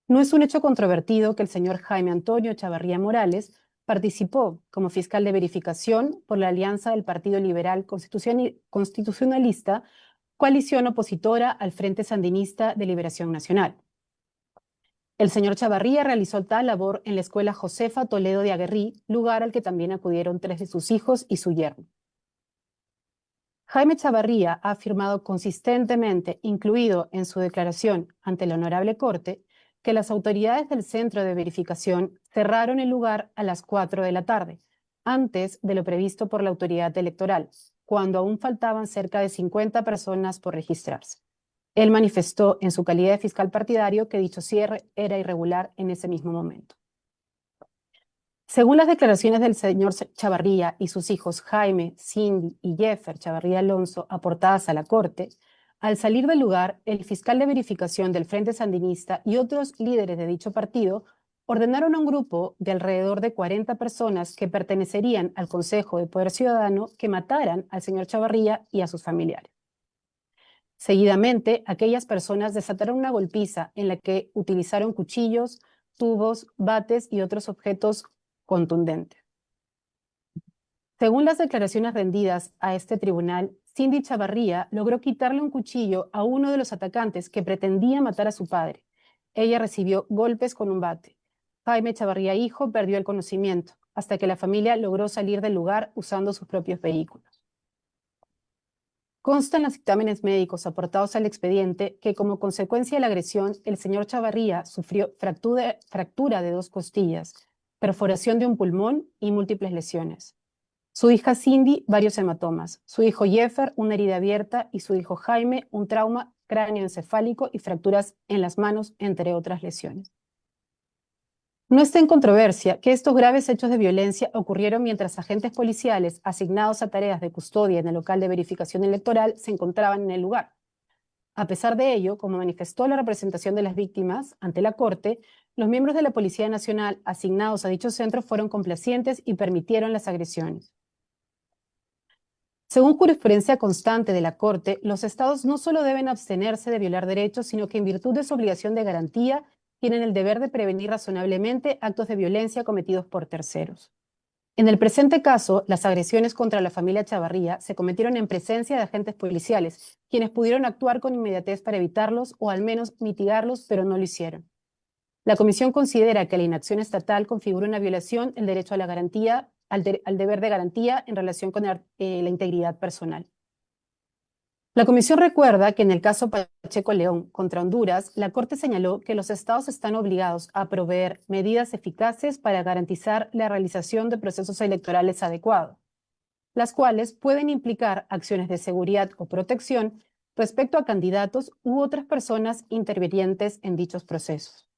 No es un hecho controvertido que el señor Jaime Antonio Chavarría Morales participó como fiscal de verificación por la alianza del Partido Liberal Constitucionalista, coalición opositora al Frente Sandinista de Liberación Nacional. El señor Chavarría realizó tal labor en la Escuela Josefa Toledo de Aguerrí, lugar al que también acudieron 3 de sus hijos y su yerno. Jaime Chavarría ha afirmado consistentemente, incluido en su declaración ante la Honorable Corte, que las autoridades del centro de verificación cerraron el lugar a las 4 de la tarde, antes de lo previsto por la autoridad electoral, cuando aún faltaban cerca de 50 personas por registrarse. Él manifestó en su calidad de fiscal partidario que dicho cierre era irregular en ese mismo momento. Según las declaraciones del señor Chavarría y sus hijos Jaime, Cindy y Jeffer Chavarría Alonso aportadas a la Corte, al salir del lugar, el fiscal de verificación del Frente Sandinista y otros líderes de dicho partido ordenaron a un grupo de alrededor de 40 personas que pertenecerían al Consejo de Poder Ciudadano que mataran al señor Chavarría y a sus familiares. Seguidamente, aquellas personas desataron una golpiza en la que utilizaron cuchillos, tubos, bates y otros objetos contundentes. Según las declaraciones rendidas a este tribunal, Cindy Chavarría logró quitarle un cuchillo a uno de los atacantes que pretendía matar a su padre. Ella recibió golpes con un bate. Jaime Chavarría hijo perdió el conocimiento, hasta que la familia logró salir del lugar usando sus propios vehículos. Consta en los dictámenes médicos aportados al expediente que como consecuencia de la agresión, el señor Chavarría sufrió fractura de 2 costillas, perforación de un pulmón y múltiples lesiones. Su hija Cindy, varios hematomas. Su hijo Jeffer, una herida abierta, y su hijo Jaime, un trauma cráneoencefálico y fracturas en las manos, entre otras lesiones. No está en controversia que estos graves hechos de violencia ocurrieron mientras agentes policiales asignados a tareas de custodia en el local de verificación electoral se encontraban en el lugar. A pesar de ello, como manifestó la representación de las víctimas ante la Corte, los miembros de la Policía Nacional asignados a dicho centro fueron complacientes y permitieron las agresiones. Según jurisprudencia constante de la Corte, los estados no solo deben abstenerse de violar derechos, sino que en virtud de su obligación de garantía, tienen el deber de prevenir razonablemente actos de violencia cometidos por terceros. En el presente caso, las agresiones contra la familia Chavarría se cometieron en presencia de agentes policiales, quienes pudieron actuar con inmediatez para evitarlos o al menos mitigarlos, pero no lo hicieron. La Comisión considera que la inacción estatal configura una violación del derecho a la garantía, al deber de garantía en relación con la integridad personal. La Comisión recuerda que en el caso Pacheco León contra Honduras, la Corte señaló que los estados están obligados a proveer medidas eficaces para garantizar la realización de procesos electorales adecuados, las cuales pueden implicar acciones de seguridad o protección respecto a candidatos u otras personas intervinientes en dichos procesos.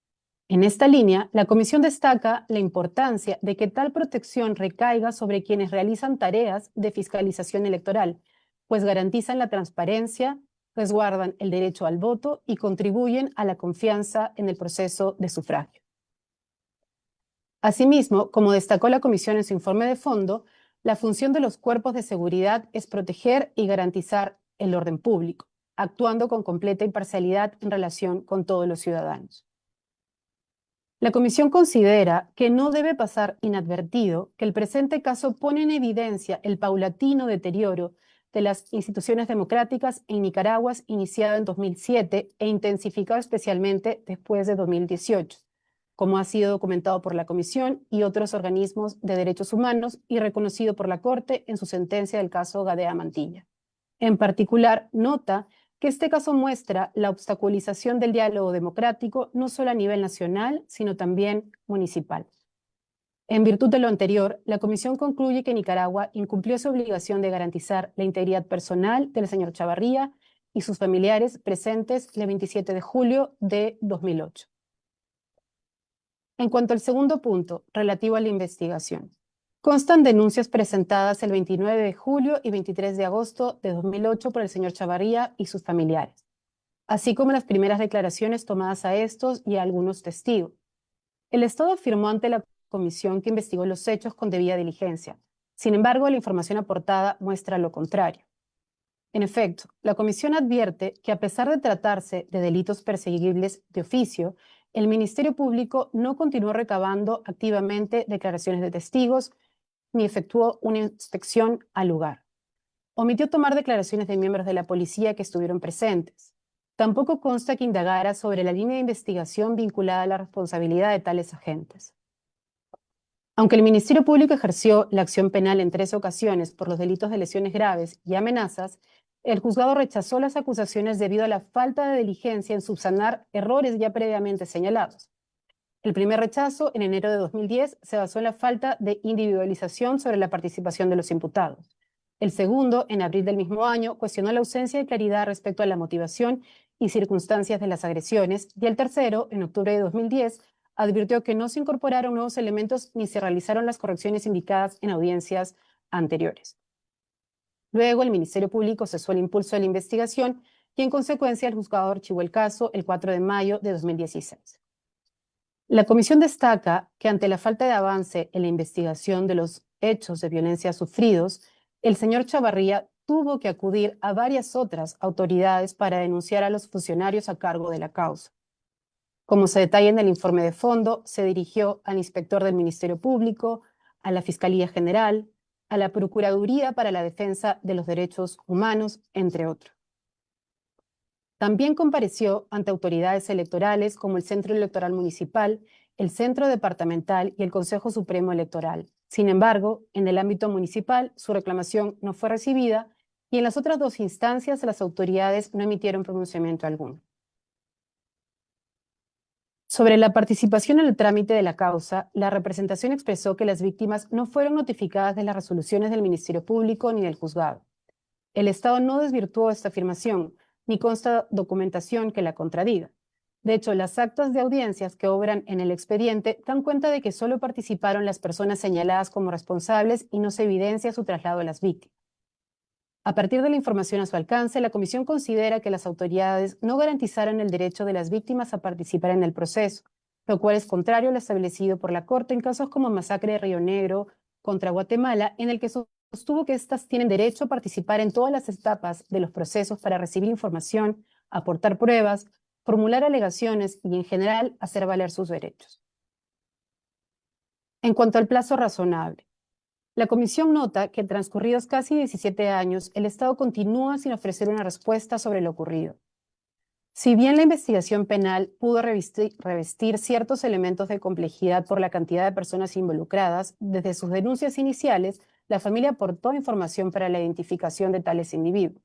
En esta línea, la Comisión destaca la importancia de que tal protección recaiga sobre quienes realizan tareas de fiscalización electoral, pues garantizan la transparencia, resguardan el derecho al voto y contribuyen a la confianza en el proceso de sufragio. Asimismo, como destacó la Comisión en su informe de fondo, la función de los cuerpos de seguridad es proteger y garantizar el orden público, actuando con completa imparcialidad en relación con todos los ciudadanos. La Comisión considera que no debe pasar inadvertido que el presente caso pone en evidencia el paulatino deterioro de las instituciones democráticas en Nicaragua iniciado en 2007 e intensificado especialmente después de 2018, como ha sido documentado por la Comisión y otros organismos de derechos humanos y reconocido por la Corte en su sentencia del caso Gadea Mantilla. En particular, nota que este caso muestra la obstaculización del diálogo democrático no solo a nivel nacional, sino también municipal. En virtud de lo anterior, la Comisión concluye que Nicaragua incumplió su obligación de garantizar la integridad personal del señor Chavarría y sus familiares presentes el 27 de julio de 2008. En cuanto al segundo punto, relativo a la investigación, constan denuncias presentadas el 29 de julio y 23 de agosto de 2008 por el señor Chavarría y sus familiares, así como las primeras declaraciones tomadas a estos y a algunos testigos. El Estado afirmó ante la Comisión que investigó los hechos con debida diligencia. Sin embargo, la información aportada muestra lo contrario. En efecto, la Comisión advierte que a pesar de tratarse de delitos perseguibles de oficio, el Ministerio Público no continuó recabando activamente declaraciones de testigos ni efectuó una inspección al lugar. Omitió tomar declaraciones de miembros de la policía que estuvieron presentes. Tampoco consta que indagara sobre la línea de investigación vinculada a la responsabilidad de tales agentes. Aunque el Ministerio Público ejerció la acción penal en 3 ocasiones por los delitos de lesiones graves y amenazas, el juzgado rechazó las acusaciones debido a la falta de diligencia en subsanar errores ya previamente señalados. El primer rechazo, en enero de 2010, se basó en la falta de individualización sobre la participación de los imputados. El segundo, en abril del mismo año, cuestionó la ausencia de claridad respecto a la motivación y circunstancias de las agresiones, y el tercero, en octubre de 2010, advirtió que no se incorporaron nuevos elementos ni se realizaron las correcciones indicadas en audiencias anteriores. Luego, el Ministerio Público cesó el impulso de la investigación y, en consecuencia, el juzgado archivó el caso el 4 de mayo de 2016. La Comisión destaca que ante la falta de avance en la investigación de los hechos de violencia sufridos, el señor Chavarría tuvo que acudir a varias otras autoridades para denunciar a los funcionarios a cargo de la causa. Como se detalla en el informe de fondo, se dirigió al inspector del Ministerio Público, a la Fiscalía General, a la Procuraduría para la Defensa de los Derechos Humanos, entre otros. También compareció ante autoridades electorales como el Centro Electoral Municipal, el Centro Departamental y el Consejo Supremo Electoral. Sin embargo, en el ámbito municipal, su reclamación no fue recibida y en las otras dos instancias las autoridades no emitieron pronunciamiento alguno. Sobre la participación en el trámite de la causa, la representación expresó que las víctimas no fueron notificadas de las resoluciones del Ministerio Público ni del juzgado. El Estado no desvirtuó esta afirmación, ni consta documentación que la contradiga. De hecho, las actas de audiencias que obran en el expediente dan cuenta de que solo participaron las personas señaladas como responsables y no se evidencia su traslado a las víctimas. A partir de la información a su alcance, la Comisión considera que las autoridades no garantizaron el derecho de las víctimas a participar en el proceso, lo cual es contrario a lo establecido por la Corte en casos como Masacre de Río Negro contra Guatemala, en el que sostuvo que éstas tienen derecho a participar en todas las etapas de los procesos para recibir información, aportar pruebas, formular alegaciones y, en general, hacer valer sus derechos. En cuanto al plazo razonable, la Comisión nota que transcurridos casi 17 años, el Estado continúa sin ofrecer una respuesta sobre lo ocurrido. Si bien la investigación penal pudo revestir ciertos elementos de complejidad por la cantidad de personas involucradas, desde sus denuncias iniciales, la familia aportó información para la identificación de tales individuos.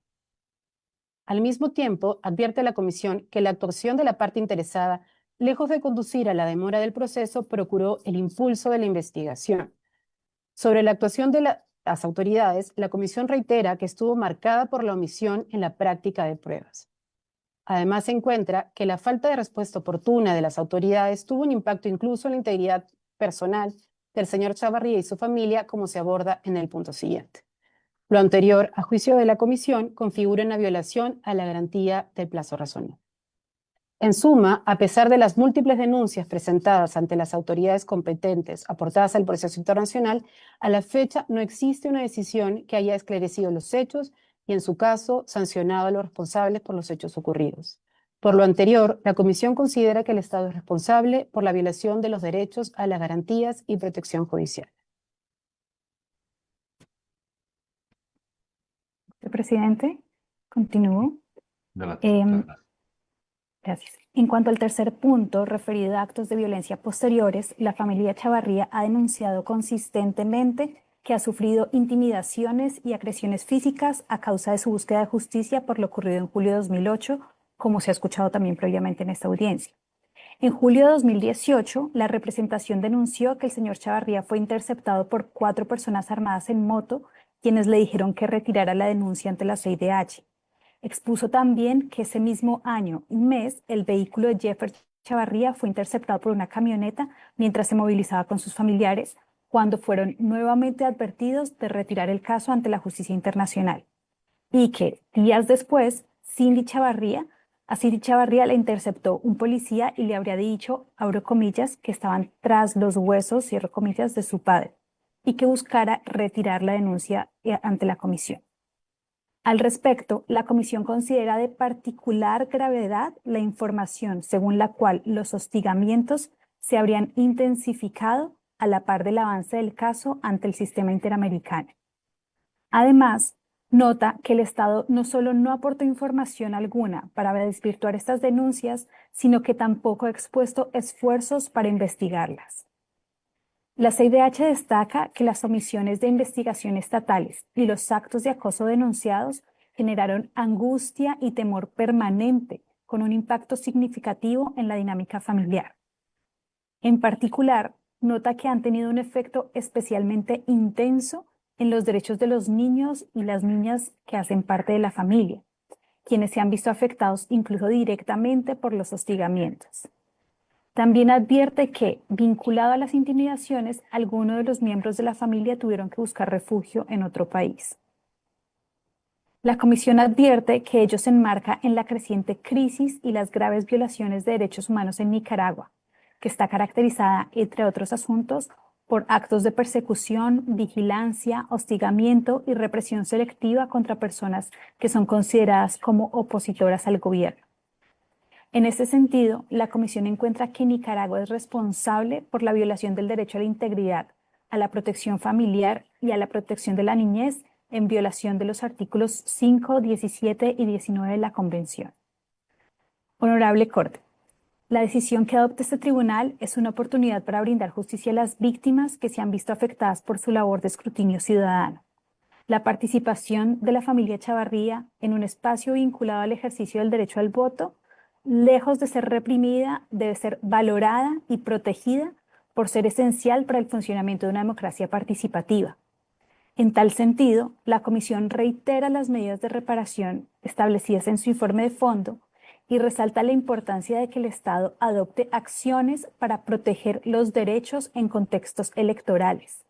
Al mismo tiempo, advierte la Comisión que la actuación de la parte interesada, lejos de conducir a la demora del proceso, procuró el impulso de la investigación. Sobre la actuación de las autoridades, la Comisión reitera que estuvo marcada por la omisión en la práctica de pruebas. Además, se encuentra que la falta de respuesta oportuna de las autoridades tuvo un impacto incluso en la integridad personal del señor Chavarría y su familia, como se aborda en el punto siguiente. Lo anterior, a juicio de la Comisión, configura una violación a la garantía del plazo razonable. En suma, a pesar de las múltiples denuncias presentadas ante las autoridades competentes aportadas al proceso internacional, a la fecha no existe una decisión que haya esclarecido los hechos y, en su caso, sancionado a los responsables por los hechos ocurridos. Por lo anterior, la Comisión considera que el Estado es responsable por la violación de los derechos a las garantías y protección judicial. Presidente, continúo. Gracias. En cuanto al tercer punto, referido a actos de violencia posteriores, la familia Chavarría ha denunciado consistentemente que ha sufrido intimidaciones y agresiones físicas a causa de su búsqueda de justicia por lo ocurrido en julio de 2008, como se ha escuchado también previamente en esta audiencia. En julio de 2018, la representación denunció que el señor Chavarría fue interceptado por 4 personas armadas en moto, quienes le dijeron que retirara la denuncia ante la CIDH. Expuso también que ese mismo año y mes el vehículo de Jefferson Chavarría fue interceptado por una camioneta mientras se movilizaba con sus familiares, cuando fueron nuevamente advertidos de retirar el caso ante la justicia internacional. Y que días después, a Cindy Chavarría le interceptó un policía y le habría dicho, abro comillas, que estaban tras los huesos, cierro comillas, de su padre, y que buscara retirar la denuncia ante la comisión. Al respecto, la Comisión considera de particular gravedad la información según la cual los hostigamientos se habrían intensificado a la par del avance del caso ante el sistema interamericano. Además, nota que el Estado no solo no aportó información alguna para desvirtuar estas denuncias, sino que tampoco ha expuesto esfuerzos para investigarlas. La CIDH destaca que las omisiones de investigación estatales y los actos de acoso denunciados generaron angustia y temor permanente, con un impacto significativo en la dinámica familiar. En particular, nota que han tenido un efecto especialmente intenso en los derechos de los niños y las niñas que hacen parte de la familia, quienes se han visto afectados incluso directamente por los hostigamientos. También advierte que, vinculado a las intimidaciones, algunos de los miembros de la familia tuvieron que buscar refugio en otro país. La Comisión advierte que ello se enmarca en la creciente crisis y las graves violaciones de derechos humanos en Nicaragua, que está caracterizada, entre otros asuntos, por actos de persecución, vigilancia, hostigamiento y represión selectiva contra personas que son consideradas como opositoras al gobierno. En este sentido, la Comisión encuentra que Nicaragua es responsable por la violación del derecho a la integridad, a la protección familiar y a la protección de la niñez en violación de los artículos 5, 17 y 19 de la Convención. Honorable Corte, La decisión que adopte este tribunal es una oportunidad para brindar justicia a las víctimas que se han visto afectadas por su labor de escrutinio ciudadano. La participación de la familia Chavarría en un espacio vinculado al ejercicio del derecho al voto, lejos de ser reprimida, debe ser valorada y protegida por ser esencial para el funcionamiento de una democracia participativa. En tal sentido, la Comisión reitera las medidas de reparación establecidas en su informe de fondo y resalta la importancia de que el Estado adopte acciones para proteger los derechos en contextos electorales.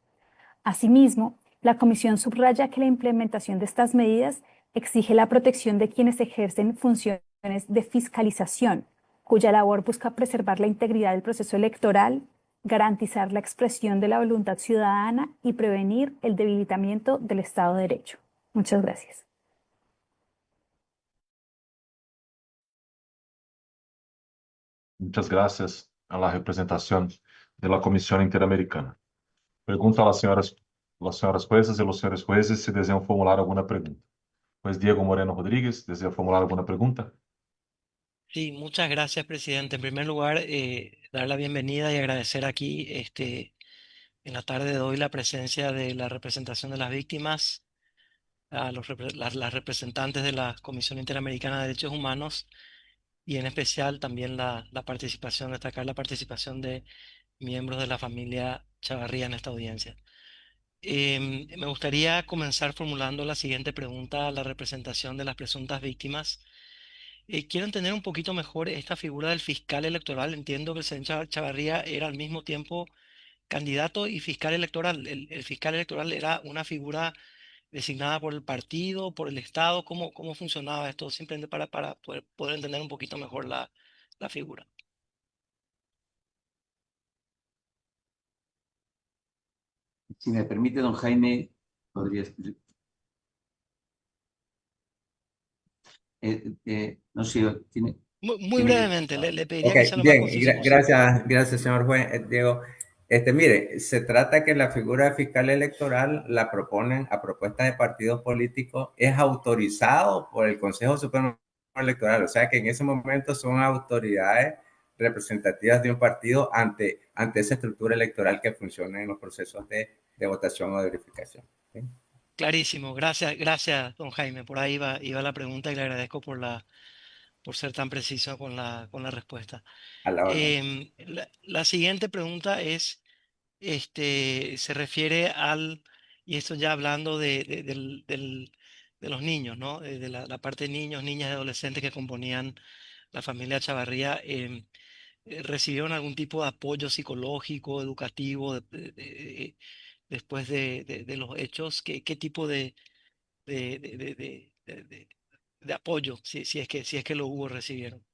Asimismo, la Comisión subraya que la implementación de estas medidas exige la protección de quienes ejercen funciones de fiscalización, cuya labor busca preservar la integridad del proceso electoral, garantizar la expresión de la voluntad ciudadana y prevenir el debilitamiento del Estado de Derecho. Muchas gracias. Muchas gracias a la representación de la Comisión Interamericana. Pregunto a las señoras jueces y los señores jueces si desean formular alguna pregunta. Pues Diego Moreno Rodríguez, ¿desea formular alguna pregunta? Sí, muchas gracias, presidente. En primer lugar, dar la bienvenida y agradecer aquí en la tarde de hoy la presencia de la representación de las víctimas, a las representantes de la Comisión Interamericana de Derechos Humanos y en especial también destacar la participación de miembros de la familia Chavarría en esta audiencia. Me gustaría comenzar formulando la siguiente pregunta a la representación de las presuntas víctimas. Quiero entender un poquito mejor esta figura del fiscal electoral. Entiendo que el señor Chavarría era al mismo tiempo candidato y fiscal electoral. El fiscal electoral era una figura designada por el partido, por el Estado. ¿Cómo funcionaba esto? Simplemente para poder entender un poquito mejor la figura. Si me permite, don Jaime, podría explicar. No sé, tiene... Muy brevemente, le pediría Ok, que sea lo más bien, conciso posible. gracias, señor juez. Diego, mire, se trata que la figura de fiscal electoral la proponen a propuesta de partidos políticos, es autorizado por el Consejo Supremo Electoral, o sea que en ese momento son autoridades representativas de un partido ante esa estructura electoral que funciona en los procesos de votación o de verificación. ¿Sí? Clarísimo, gracias, don Jaime. Por ahí iba la pregunta y le agradezco por ser tan preciso con la respuesta. A la orden. La siguiente pregunta es, se refiere y esto ya hablando de los niños, ¿no? De la parte de niños, niñas y adolescentes que componían la familia Chavarría, ¿recibieron algún tipo de apoyo psicológico, educativo después de los hechos? ¿Qué tipo de, de, de, de- de- de- de apoyo, si es que lo hubo, recibieron?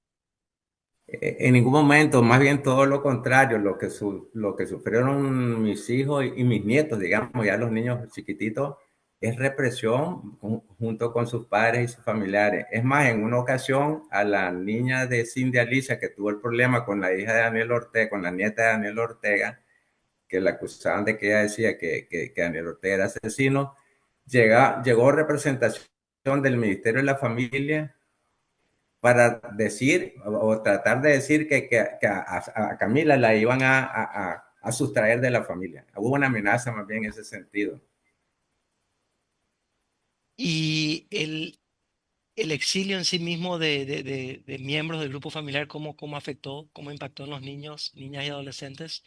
En ningún momento, más bien todo lo contrario, lo que sufrieron mis hijos y mis nietos, digamos, ya los niños chiquititos, es represión junto con sus padres y sus familiares. Es más, en una ocasión a la niña de Cindy Alicia, que tuvo el problema con la hija de Daniel Ortega, con la nieta de Daniel Ortega, que la acusaban de que ella decía que Daniel Ortega era asesino, llegó representación del Ministerio de la Familia para decir o tratar de decir que a Camila la iban a sustraer de la familia. Hubo una amenaza más bien en ese sentido. Y el exilio en sí mismo de miembros del grupo familiar, ¿cómo afectó, cómo impactó en los niños, niñas y adolescentes?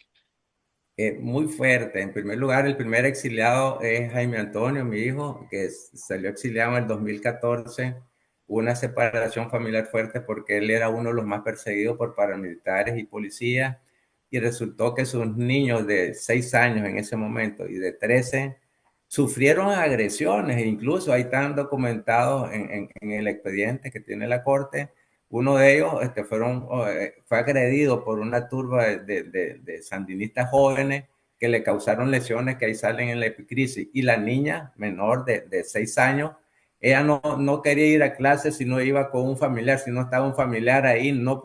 Muy fuerte. En primer lugar, el primer exiliado es Jaime Antonio, mi hijo, que salió exiliado en el 2014. Hubo una separación familiar fuerte porque él era uno de los más perseguidos por paramilitares y policías. Y resultó que sus niños de 6 años en ese momento y de 13 sufrieron agresiones. E incluso ahí están documentados en el expediente que tiene la Corte. Uno de ellos fue agredido por una turba de sandinistas jóvenes que le causaron lesiones que ahí salen en la epicrisis. Y la niña menor de 6 años, ella no quería ir a clase si no iba con un familiar, si no estaba un familiar ahí, no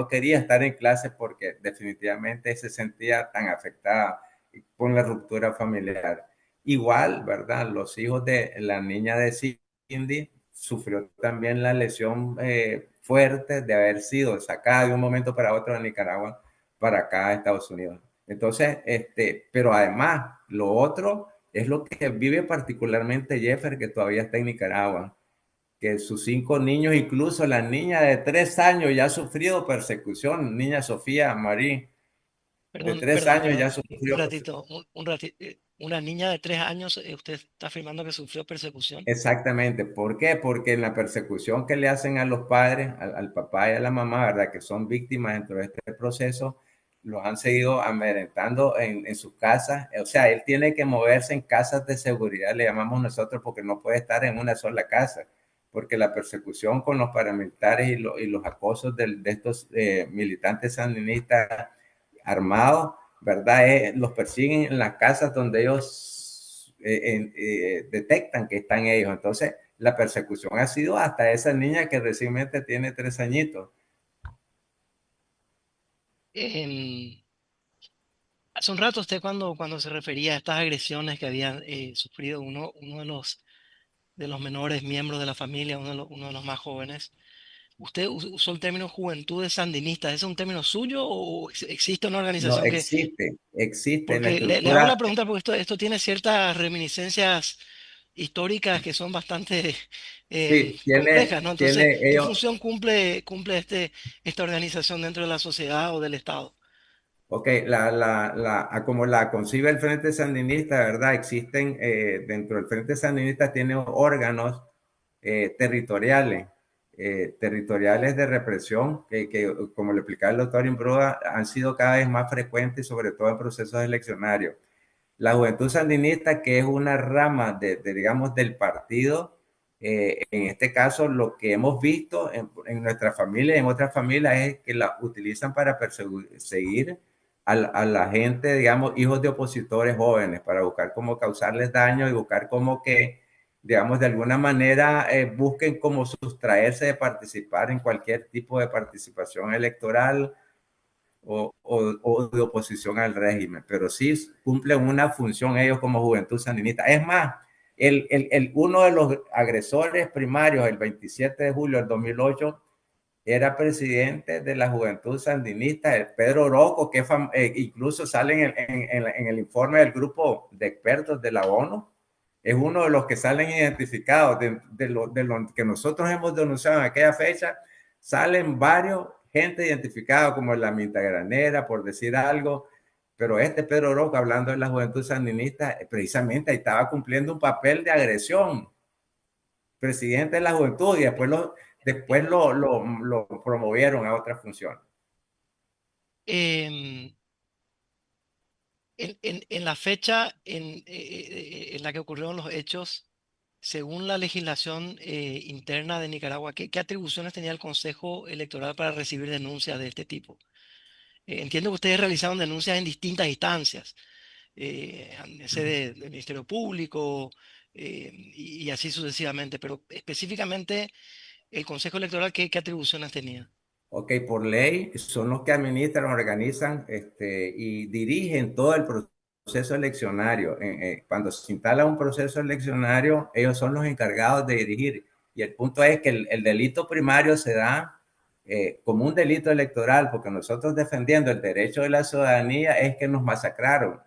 quería estar en clase porque definitivamente se sentía tan afectada con la ruptura familiar. Igual, ¿verdad? Los hijos de la niña de Cindy sufrió también la lesión fuerte de haber sido sacada de un momento para otro de Nicaragua para acá a Estados Unidos. Entonces, pero además, lo otro es lo que vive particularmente Jeffer, que todavía está en Nicaragua, que sus 5 niños, incluso la niña de 3 años ya ha sufrido persecución, niña Sofía Marí, de 3 años ya Un sufrió ratito, una niña de 3 años, usted está afirmando que sufrió persecución. Exactamente. ¿Por qué? Porque en la persecución que le hacen a los padres, al papá y a la mamá, ¿verdad? Que son víctimas dentro de este proceso, los han seguido amedrentando en sus casas. O sea, él tiene que moverse en casas de seguridad, le llamamos nosotros, porque no puede estar en una sola casa, porque la persecución con los paramilitares y los acosos de estos militantes sandinistas armados, ¿verdad? Los persiguen en las casas donde ellos detectan que están ellos. Entonces, la persecución ha sido hasta esa niña que recientemente tiene 3 añitos. Hace un rato usted cuando se refería a estas agresiones que habían sufrido uno de los menores miembros de la familia, uno de los más jóvenes, usted usó el término juventudes sandinistas. ¿Es un término suyo o existe una No, organización que... existe en la Porque le hago la estructura. pregunta porque esto tiene ciertas reminiscencias históricas que son bastante Sí, complejas, ¿no? Entonces, tiene ¿qué ellos. función cumple esta organización dentro de la sociedad o del Estado? Ok, como la concibe el Frente Sandinista, ¿verdad? Existen, dentro del Frente Sandinista tiene órganos territoriales, territoriales de represión, como le explicaba el doctor Imbroda, han sido cada vez más frecuentes, sobre todo en procesos eleccionarios. La Juventud Sandinista, que es una rama digamos, del partido, en este caso lo que hemos visto en nuestra familia y en otras familias es que la utilizan para perseguir a la gente, digamos, hijos de opositores jóvenes, para buscar cómo causarles daño y buscar cómo que, digamos, de alguna manera busquen cómo sustraerse de participar en cualquier tipo de participación electoral o de oposición al régimen, pero sí cumplen una función ellos como Juventud Sandinista. Es más, uno de los agresores primarios, el 27 de julio del 2008, era presidente de la Juventud Sandinista, el Pedro Oroco, que incluso sale en el informe del grupo de expertos de la ONU. Es uno de los que salen identificados de lo que nosotros hemos denunciado en aquella fecha. Salen varios gente identificada como la Minta Granera, por decir algo, pero Pedro Oroco, hablando de la Juventud Sandinista, precisamente ahí estaba cumpliendo un papel de agresión, presidente de la Juventud, y después lo promovieron a otra función. En la fecha en la que ocurrieron los hechos, según la legislación interna de Nicaragua, ¿qué atribuciones tenía el Consejo Electoral para recibir denuncias de este tipo? Entiendo que ustedes realizaron denuncias en distintas instancias, del Ministerio Público y así sucesivamente, pero específicamente el Consejo Electoral, ¿qué atribuciones tenía? Ok, por ley son los que administran, organizan y dirigen todo el proceso eleccionario. Cuando se instala un proceso eleccionario, ellos son los encargados de dirigir. Y el punto es que el delito primario se da como un delito electoral, porque nosotros defendiendo el derecho de la ciudadanía es que nos masacraron.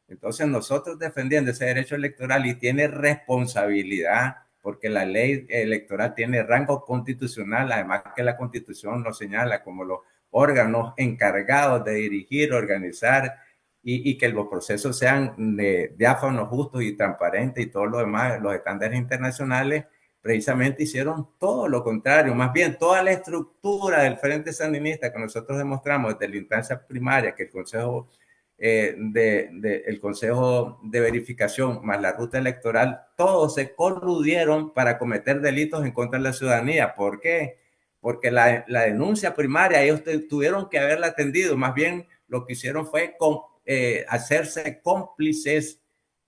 Entonces nosotros defendiendo ese derecho electoral y tiene responsabilidad, porque la ley electoral tiene rango constitucional, además que la Constitución nos señala como los órganos encargados de dirigir, organizar y que los procesos sean diáfanos, justos y transparentes y todo lo demás, los estándares internacionales precisamente hicieron todo lo contrario, más bien toda la estructura del Frente Sandinista que nosotros demostramos desde la instancia primaria, que el Consejo el Consejo de Verificación más la ruta electoral, todos se coludieron para cometer delitos en contra de la ciudadanía. ¿Por qué? Porque la denuncia primaria ellos tuvieron que haberla atendido, más bien lo que hicieron fue hacerse cómplices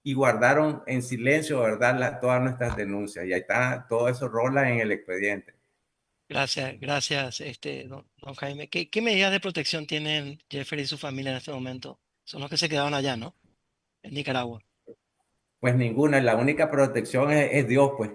y guardaron en silencio, ¿verdad?, todas nuestras denuncias. Y ahí está, todo eso rola en el expediente. Gracias, don Jaime. ¿Qué medidas de protección tienen Jeffrey y su familia en este momento? Son los que se quedaron allá, ¿no? En Nicaragua. Pues ninguna, la única protección es Dios, pues.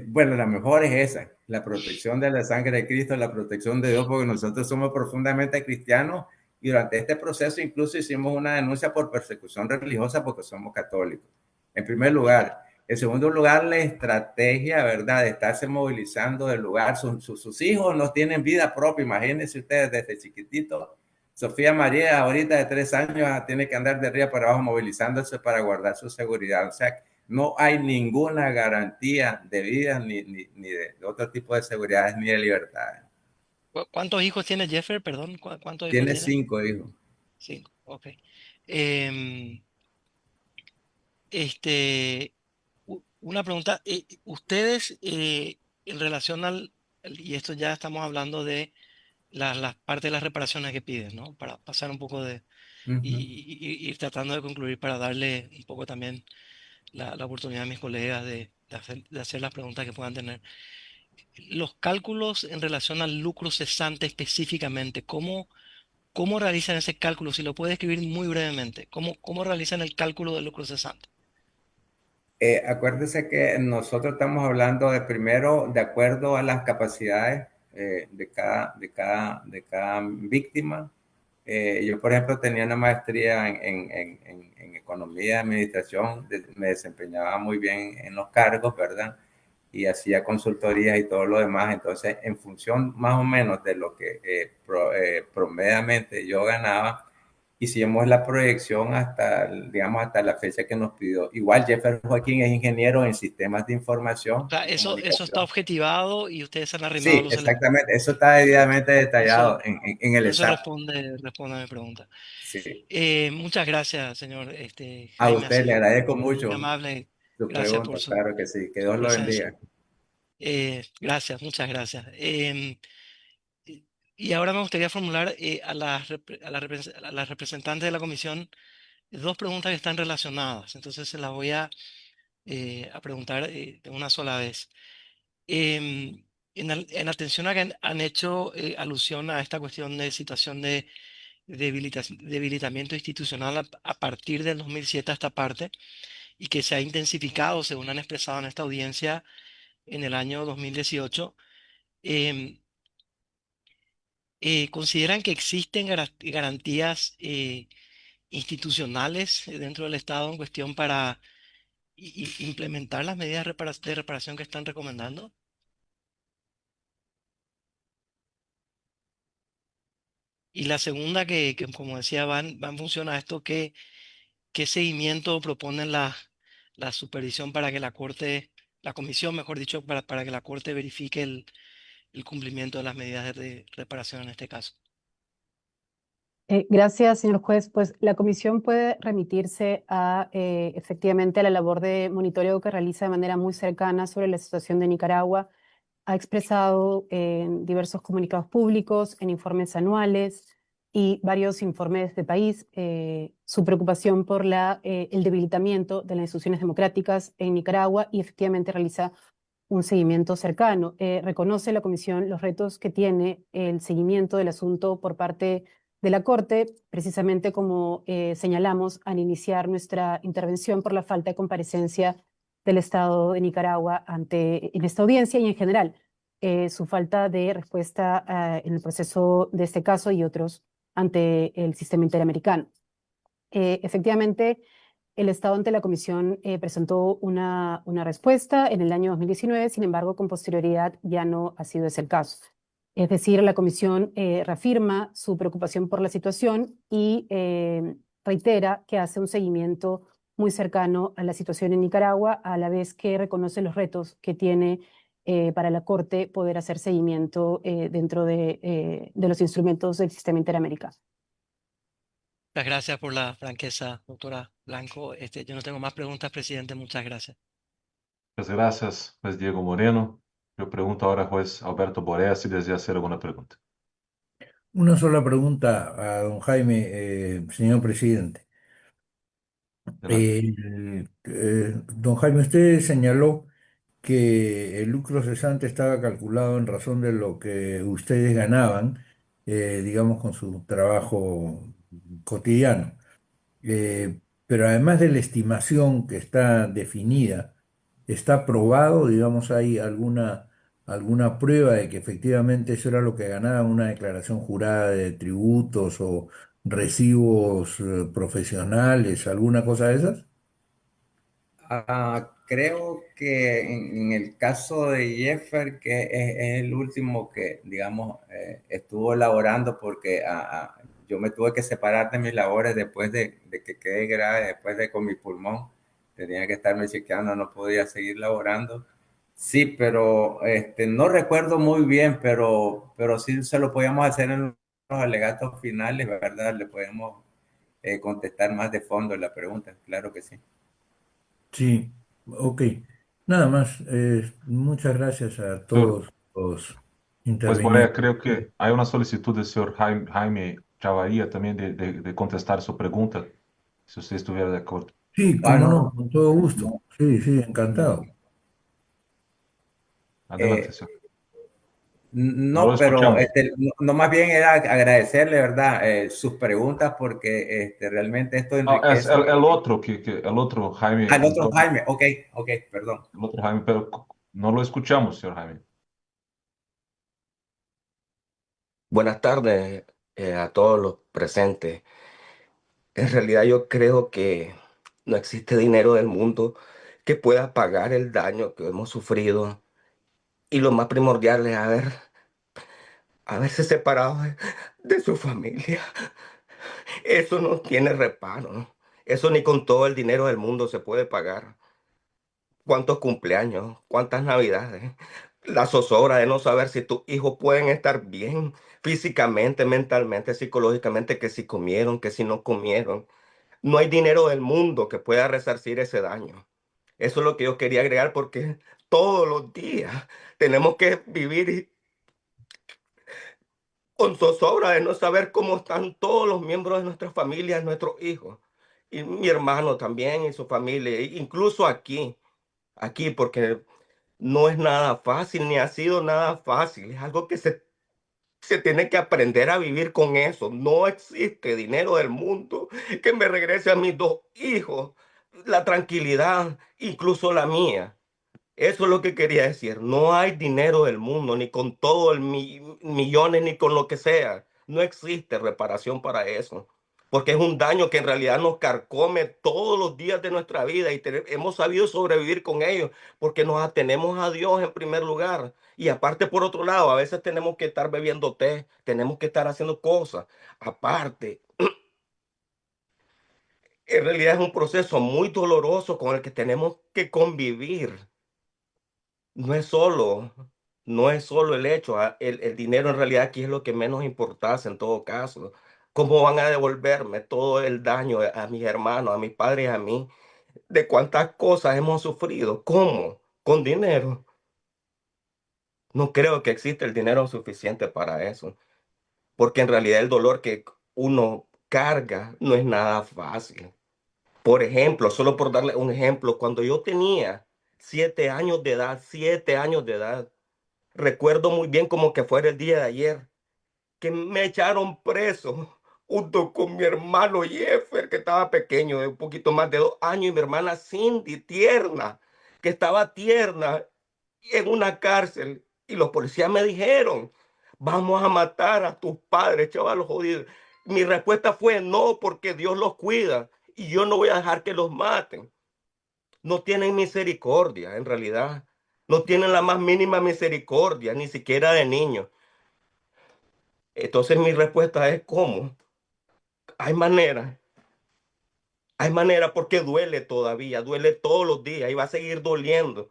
Bueno, la mejor es esa, la protección de la sangre de Cristo, la protección de Dios, porque nosotros somos profundamente cristianos y durante este proceso incluso hicimos una denuncia por persecución religiosa porque somos católicos, en primer lugar. En segundo lugar, la estrategia, ¿verdad?, de estarse movilizando del lugar. Sus hijos no tienen vida propia, imagínense ustedes desde chiquititos. Sofía María, ahorita de 3 años, tiene que andar de arriba para abajo movilizándose para guardar su seguridad. O sea, no hay ninguna garantía de vida ni de otro tipo de seguridad ni de libertad. ¿Cuántos hijos tiene Jeffer? Perdón, ¿cuántos hijos Tiene tiene? 5 hijos. Cinco, ok. Em, este, una pregunta. Ustedes, en relación y esto ya estamos hablando de las partes de las reparaciones que piden, ¿no? Para pasar un poco de, Uh -huh. y ir tratando de concluir para darle un poco también la oportunidad a mis colegas de hacer las preguntas que puedan tener. Los cálculos en relación al lucro cesante específicamente, ¿cómo realizan ese cálculo? Si lo puede escribir muy brevemente, ¿cómo realizan el cálculo del lucro cesante? Acuérdese que nosotros estamos hablando de primero, de acuerdo a las capacidades de cada víctima. Yo, por ejemplo, tenía una maestría en economía y administración, me desempeñaba muy bien en los cargos, ¿verdad? Y hacía consultorías y todo lo demás. Entonces, en función más o menos de lo que promediamente yo ganaba, hicimos la proyección hasta, digamos, hasta la fecha que nos pidió. Igual Jeffer Joaquín es ingeniero en sistemas de O información sea, y eso está comunicación. objetivado y ustedes han arrimado Sí, los elementos. exactamente. Eso está debidamente Eso, detallado en el eso ESAP. responde a mi pregunta. Sí. Muchas gracias, señor A Jaime. Ha usted le sido agradezco muy mucho amable. su Gracias por pregunta, claro que sí. Que su Dios lo presencia. bendiga. Gracias, muchas gracias. Y ahora me gustaría formular a las representantes de la comisión dos preguntas que están relacionadas. Entonces se las voy a preguntar de una sola vez. En atención a que han hecho alusión a esta cuestión de situación de debilitamiento institucional a partir del 2007 a esta parte y que se ha intensificado, según han expresado en esta audiencia, en el año 2018. em, ¿Consideran que existen garantías institucionales dentro del Estado en cuestión para implementar las medidas de reparación que están recomendando? Y la segunda, que como decía, va en función a esto, ¿qué seguimiento propone la supervisión para que la comisión, mejor dicho, para que la Corte verifique el cumplimiento de las medidas de reparación en este caso? Gracias, señor juez. Pues la comisión puede remitirse a efectivamente a la labor de monitoreo que realiza de manera muy cercana sobre la situación de Nicaragua. Ha expresado en diversos comunicados públicos, en informes anuales y varios informes de país su preocupación por el debilitamiento de las instituciones democráticas en Nicaragua y efectivamente realiza un seguimiento cercano. Reconoce la Comisión los retos que tiene el seguimiento del asunto por parte de la Corte, precisamente como señalamos al iniciar nuestra intervención por la falta de comparecencia del Estado de Nicaragua en esta audiencia y en general su falta de respuesta en el proceso de este caso y otros ante el sistema interamericano. Efectivamente, el Estado ante la Comisión presentó una respuesta en el año 2019, sin embargo, con posterioridad ya no ha sido ese el caso. Es decir, la Comisión reafirma su preocupación por la situación y reitera que hace un seguimiento muy cercano a la situación en Nicaragua, a la vez que reconoce los retos que tiene para la Corte poder hacer seguimiento dentro de los instrumentos del sistema interamericano. Muchas gracias por la franqueza, doctora Blanco. Yo no tengo más preguntas, presidente. Muchas gracias. Muchas gracias, juez Diego Moreno. Yo pregunto ahora al juez Alberto Borea si desea hacer alguna pregunta. Una sola pregunta a don Jaime, señor presidente. Adelante. Don Jaime, usted señaló que el lucro cesante estaba calculado en razón de lo que ustedes ganaban, digamos, con su trabajo cotidiano. pero además de la estimación que está definida, ¿está probado, digamos, hay alguna prueba de que efectivamente eso era lo que ganaba una declaración jurada de tributos o recibos profesionales, alguna cosa de esas? Creo que en el caso de Jeffer, que es el último que, digamos, estuvo elaborando porque yo me tuve que separar de mis labores después de que quedé grave, después de con mi pulmón, tenía que estarme chequeando, no podía seguir laborando. Sí, pero no recuerdo muy bien, pero sí se lo podíamos hacer en los alegatos finales, ¿verdad? Le podemos contestar más de fondo la pregunta, claro que sí. Sí, ok. Nada más. Muchas gracias a Señor, todos los pues Borea, intervinientes. creo que hay una solicitud del señor Jaime Chavaría también de contestar su pregunta, si usted estuviera de acuerdo. Sí, Ah, cómo no, no, con todo gusto. no, Sí, sí, no. encantado. Adelante, Eh, señor. No lo no, pero escuchamos. no más bien era agradecerle, ¿verdad? Sus preguntas porque realmente esto Ah, es enriquece. el otro, el otro Jaime, Al otro Jaime, ok, ok, perdón. el otro Jaime, pero no lo escuchamos, señor Jaime. Buenas tardes a todos los presentes. En realidad yo creo que no existe dinero del mundo que pueda pagar el daño que hemos sufrido y lo más primordial es haberse separado de su familia. Eso no tiene reparo, ¿no? Eso ni con todo el dinero del mundo se puede pagar. ¿Cuántos cumpleaños? ¿Cuántas navidades? La zozobra de no saber si tus hijos pueden estar bien físicamente, mentalmente, psicológicamente, que si comieron, que si no comieron. No hay dinero del mundo que pueda resarcir ese daño. Eso es lo que yo quería agregar porque todos los días tenemos que vivir con zozobra de no saber cómo están todos los miembros de nuestra familia, nuestros hijos. Y mi hermano también y su familia, incluso aquí, porque no es nada fácil, ni ha sido nada fácil. Es algo que se tiene que aprender a vivir con eso. No existe dinero del mundo que me regrese a mis dos hijos la tranquilidad, incluso la mía. Eso es lo que quería decir. No hay dinero del mundo, ni con todo el millones, ni con lo que sea. No existe reparación para eso. Porque es un daño que en realidad nos carcome todos los días de nuestra vida y hemos sabido sobrevivir con ellos porque nos atenemos a Dios en primer lugar. Y aparte, por otro lado, a veces tenemos que estar bebiendo té, tenemos que estar haciendo cosas. Aparte, en realidad es un proceso muy doloroso con el que tenemos que convivir. No es solo, no es solo el hecho, el dinero en realidad aquí es lo que menos importase en todo caso. ¿Cómo van a devolverme todo el daño a mis hermanos, a mis padres, a mí? ¿De cuántas cosas hemos sufrido? ¿Cómo? Con dinero. No creo que exista el dinero suficiente para eso, porque en realidad el dolor que uno carga no es nada fácil. Por ejemplo, solo por darle un ejemplo, cuando yo tenía 7 años de edad, 7 años de edad, recuerdo muy bien como que fuera el día de ayer, que me echaron preso junto con mi hermano Jeffer, que estaba pequeño, de un poquito más de 2 años, y mi hermana Cindy, tierna, que estaba tierna en una cárcel. Y los policías me dijeron, vamos a matar a tus padres, chavalos jodidos. Mi respuesta fue no, porque Dios los cuida y yo no voy a dejar que los maten. No tienen misericordia, en realidad. No tienen la más mínima misericordia, ni siquiera de niños. Entonces mi respuesta es ¿cómo? Hay manera. Hay manera porque duele todavía, duele todos los días y va a seguir doliendo.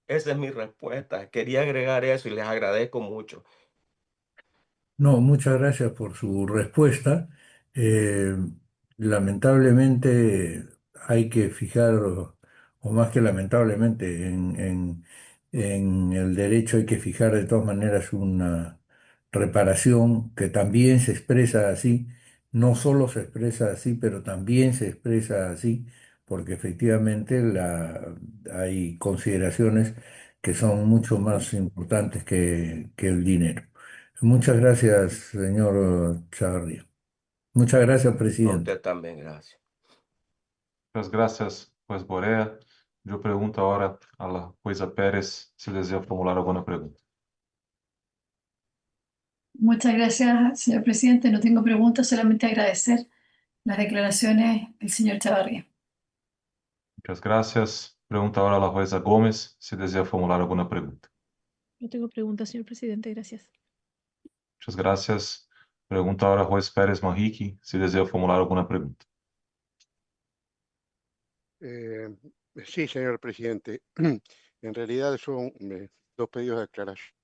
Esa es mi respuesta. Quería agregar eso y les agradezco mucho. No, muchas gracias por su respuesta. Eh, Lamentablemente hay que fijar, o más que lamentablemente, en el derecho hay que fijar de todas maneras una reparación que también se expresa así, no solo se expresa así, pero también se expresa así, porque efectivamente hay consideraciones que son mucho más importantes que el dinero. Muchas gracias, señor Chavarría. Muchas gracias, A presidente. usted también, gracias. Muchas gracias, juez Borea. Yo pregunto ahora a la jueza Pérez si desea formular alguna pregunta. Muchas gracias, señor presidente. No tengo preguntas, solamente agradecer las declaraciones del señor Chavarría. Muchas gracias. Pregunto ahora a la jueza Gómez si desea formular alguna pregunta. No tengo preguntas, señor presidente, gracias. Muchas gracias. Pregunto ahora a juez Pérez Mojiqui si desea formular alguna pregunta. Sí, señor presidente. En realidad son dos pedidos de aclaración.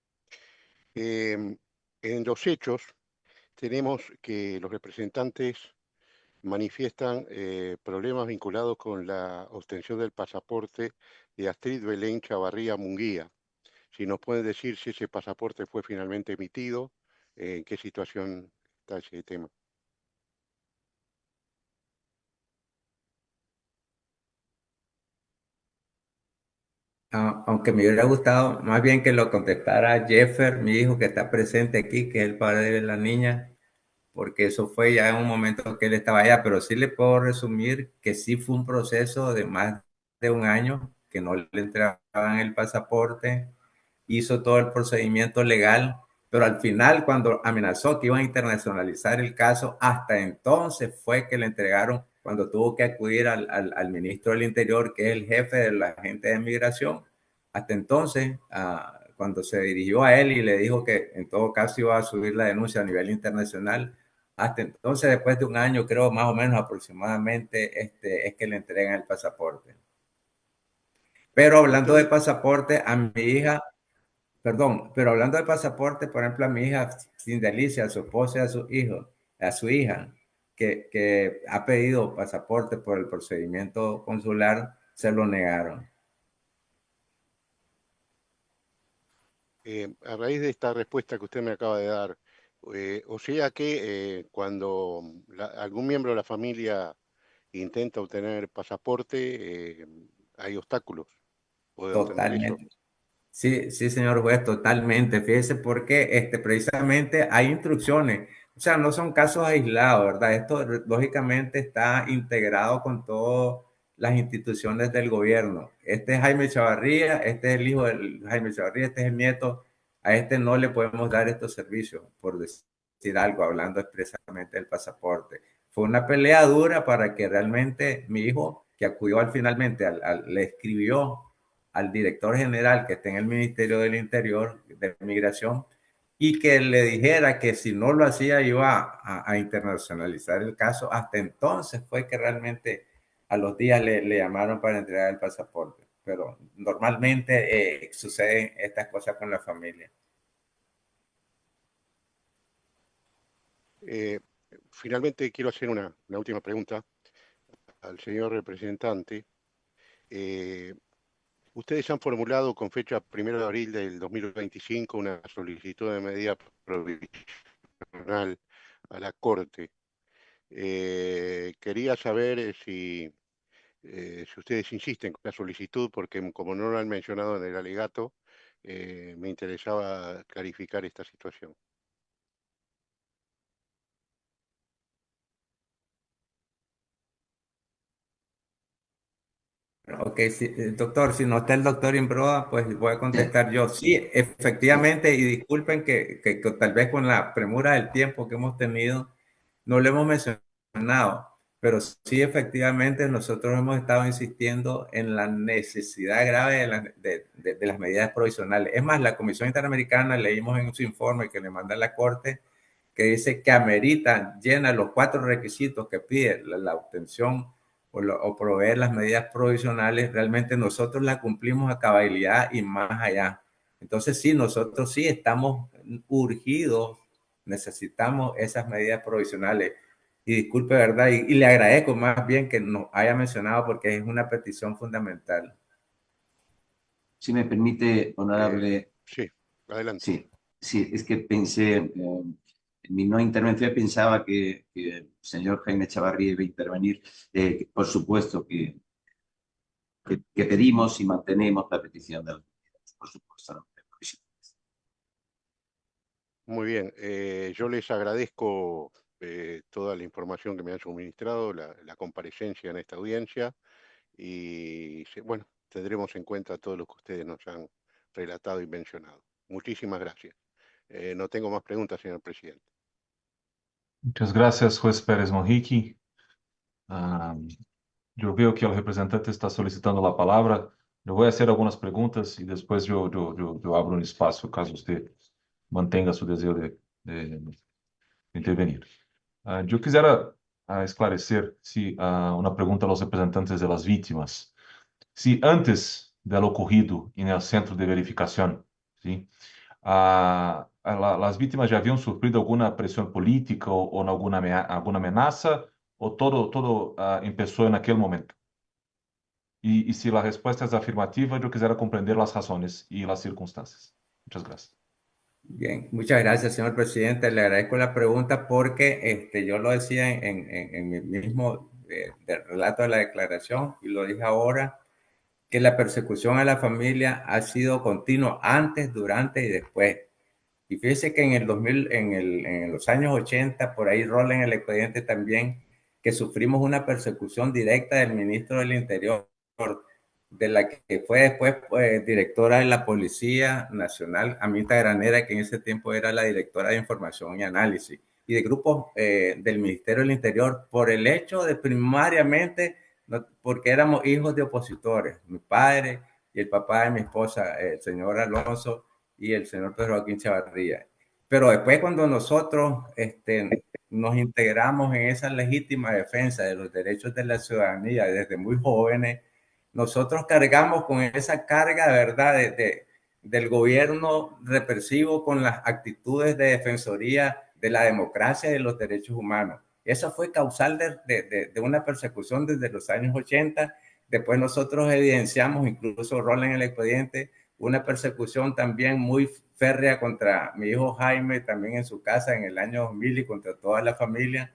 En los hechos tenemos que los representantes manifiestan problemas vinculados con la obtención del pasaporte de Astrid Belén Chavarría Munguía. Si nos pueden decir si ese pasaporte fue finalmente emitido, en qué situación está ese tema. Aunque me hubiera gustado más bien que lo contestara Jeffer, mi hijo que está presente aquí, que es el padre de la niña, porque eso fue ya en un momento que él estaba allá, pero sí le puedo resumir que sí fue un proceso de más de un año, que no le entregaban el pasaporte, hizo todo el procedimiento legal, pero al final cuando amenazó que iban a internacionalizar el caso, hasta entonces fue que le entregaron, cuando tuvo que acudir al ministro del Interior, que es el jefe de la gente de migración, hasta entonces, cuando se dirigió a él y le dijo que en todo caso iba a subir la denuncia a nivel internacional, hasta entonces, después de un año, creo más o menos aproximadamente, es que le entregan el pasaporte. Pero hablando de pasaporte, a mi hija, perdón, pero hablando de pasaporte, por ejemplo, a mi hija Cindelicia, a su esposa y a su hijo, a su hija, que ha pedido pasaporte por el procedimiento consular, se lo negaron. A raíz de esta respuesta que usted me acaba de dar, o sea que cuando algún miembro de la familia intenta obtener pasaporte, hay obstáculos de obtener eso. Totalmente. Sí, sí, señor juez, totalmente. Fíjese porque precisamente hay instrucciones, o sea, no son casos aislados, ¿verdad? Esto lógicamente está integrado con todas las instituciones del gobierno. Este es Jaime Chavarría, este es el hijo de Jaime Chavarría, este es el nieto. A este no le podemos dar estos servicios, por decir algo, hablando expresamente del pasaporte. Fue una pelea dura para que realmente mi hijo, que acudió finalmente, le escribió al director general que está en el Ministerio del Interior de Migración y que le dijera que si no lo hacía iba a internacionalizar el caso. Hasta entonces fue que realmente a los días le llamaron para entregar el pasaporte. Pero normalmente suceden estas cosas con la familia. Finalmente quiero hacer una última pregunta al señor representante. Ustedes han formulado con fecha 1 de abril del 2025 una solicitud de medida provisional a la Corte. Quería saber si ustedes insisten con la solicitud, porque como no lo han mencionado en el alegato, me interesaba clarificar esta situación. Ok, sí, doctor, si no está el doctor Imbroda, pues voy a contestar yo. Sí, efectivamente, y disculpen que tal vez con la premura del tiempo que hemos tenido, no lo hemos mencionado, pero sí, efectivamente, nosotros hemos estado insistiendo en la necesidad grave de las medidas provisionales. Es más, la Comisión Interamericana, leímos en su informe que le manda a la Corte, que dice que amerita, llena los 4 requisitos que pide la obtención o proveer las medidas provisionales. Realmente nosotros las cumplimos a cabalidad y más allá. Entonces sí, nosotros sí estamos urgidos, necesitamos esas medidas provisionales. Y disculpe, ¿verdad? Y le agradezco más bien que nos haya mencionado porque es una petición fundamental. Si me permite, honorable. Sí, adelante. Sí, es que pensé, en mi no intervención pensaba que el señor Jaime Chavarría iba a intervenir. Por supuesto que pedimos y mantenemos la petición de la comunidad, por supuesto. ¿No? Muy bien, yo les agradezco toda la información que me han suministrado, la comparecencia en esta audiencia y bueno, tendremos en cuenta todo lo que ustedes nos han relatado y mencionado. Muchísimas gracias. No tengo más preguntas, señor presidente. Muchas gracias, juez Pérez Mojiqui. Yo veo que el representante está solicitando la palabra. Yo voy a hacer algunas preguntas y después yo abro un espacio caso usted mantenga su deseo de intervenir. Yo quisiera esclarecer una pregunta a los representantes de las víctimas. Si antes de lo ocurrido en el centro de verificación, ¿sí? Las víctimas ya habían sufrido alguna presión política o alguna amenaza, o todo empezó en aquel momento. Y si la respuesta es afirmativa, yo quisiera comprender las razones y las circunstancias. Muchas gracias. Bien, muchas gracias, señor presidente. Le agradezco la pregunta porque yo lo decía en mi mismo del relato de la declaración y lo dije ahora, que la persecución a la familia ha sido continua antes, durante y después. Y fíjese que en el 2000, en los años 80, por ahí rola en el expediente también, que sufrimos una persecución directa del ministro del Interior, de la que fue después directora de la Policía Nacional, Amita Granera, que en ese tiempo era la directora de Información y Análisis, y de grupos del Ministerio del Interior, por el hecho de primariamente, porque éramos hijos de opositores, mi padre y el papá de mi esposa, el señor Alonso, y el señor Pedro Joaquín Chavarría. Pero después cuando nosotros nos integramos en esa legítima defensa de los derechos de la ciudadanía desde muy jóvenes, nosotros cargamos con esa carga, ¿verdad?, del gobierno represivo con las actitudes de defensoría de la democracia y de los derechos humanos. Eso fue causal de una persecución desde los años 80. Después nosotros evidenciamos, incluso rola en el expediente, una persecución también muy férrea contra mi hijo Jaime, también en su casa en el año 2000 y contra toda la familia.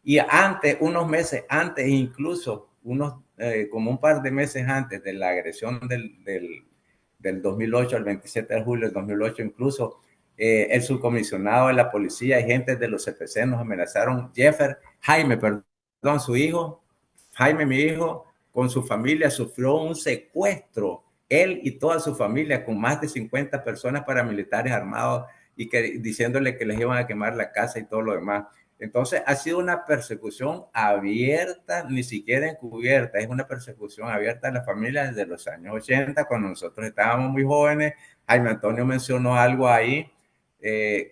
Y antes, unos meses antes, incluso como un par de meses antes de la agresión del 2008, el 27 de julio del 2008, incluso el subcomisionado de la policía y gente de los CPC nos amenazaron. Jaime, su hijo, Jaime, mi hijo, con su familia sufrió un secuestro, él y toda su familia, con más de 50 personas paramilitares armados y diciéndole que les iban a quemar la casa y todo lo demás. Entonces ha sido una persecución abierta, ni siquiera encubierta, es una persecución abierta a la familia desde los años 80, cuando nosotros estábamos muy jóvenes. Jaime Antonio mencionó algo ahí,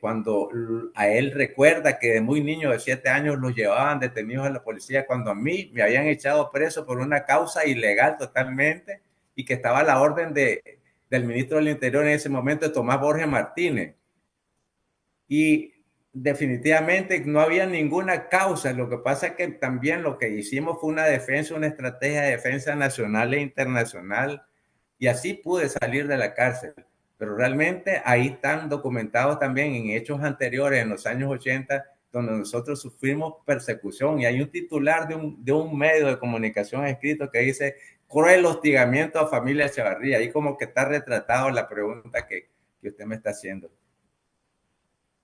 cuando a él recuerda que de muy niño de 7 años los llevaban detenidos a la policía, cuando a mí me habían echado preso por una causa ilegal totalmente y que estaba a la orden del ministro del Interior en ese momento, Tomás Borges Martínez. Y definitivamente no había ninguna causa. Lo que pasa es que también lo que hicimos fue una defensa, una estrategia de defensa nacional e internacional, y así pude salir de la cárcel. Pero realmente ahí están documentados también en hechos anteriores, en los años 80, donde nosotros sufrimos persecución. Y hay un titular de un medio de comunicación escrito que dice cruel hostigamiento a familia Chavarría. Ahí como que está retratado la pregunta que usted me está haciendo.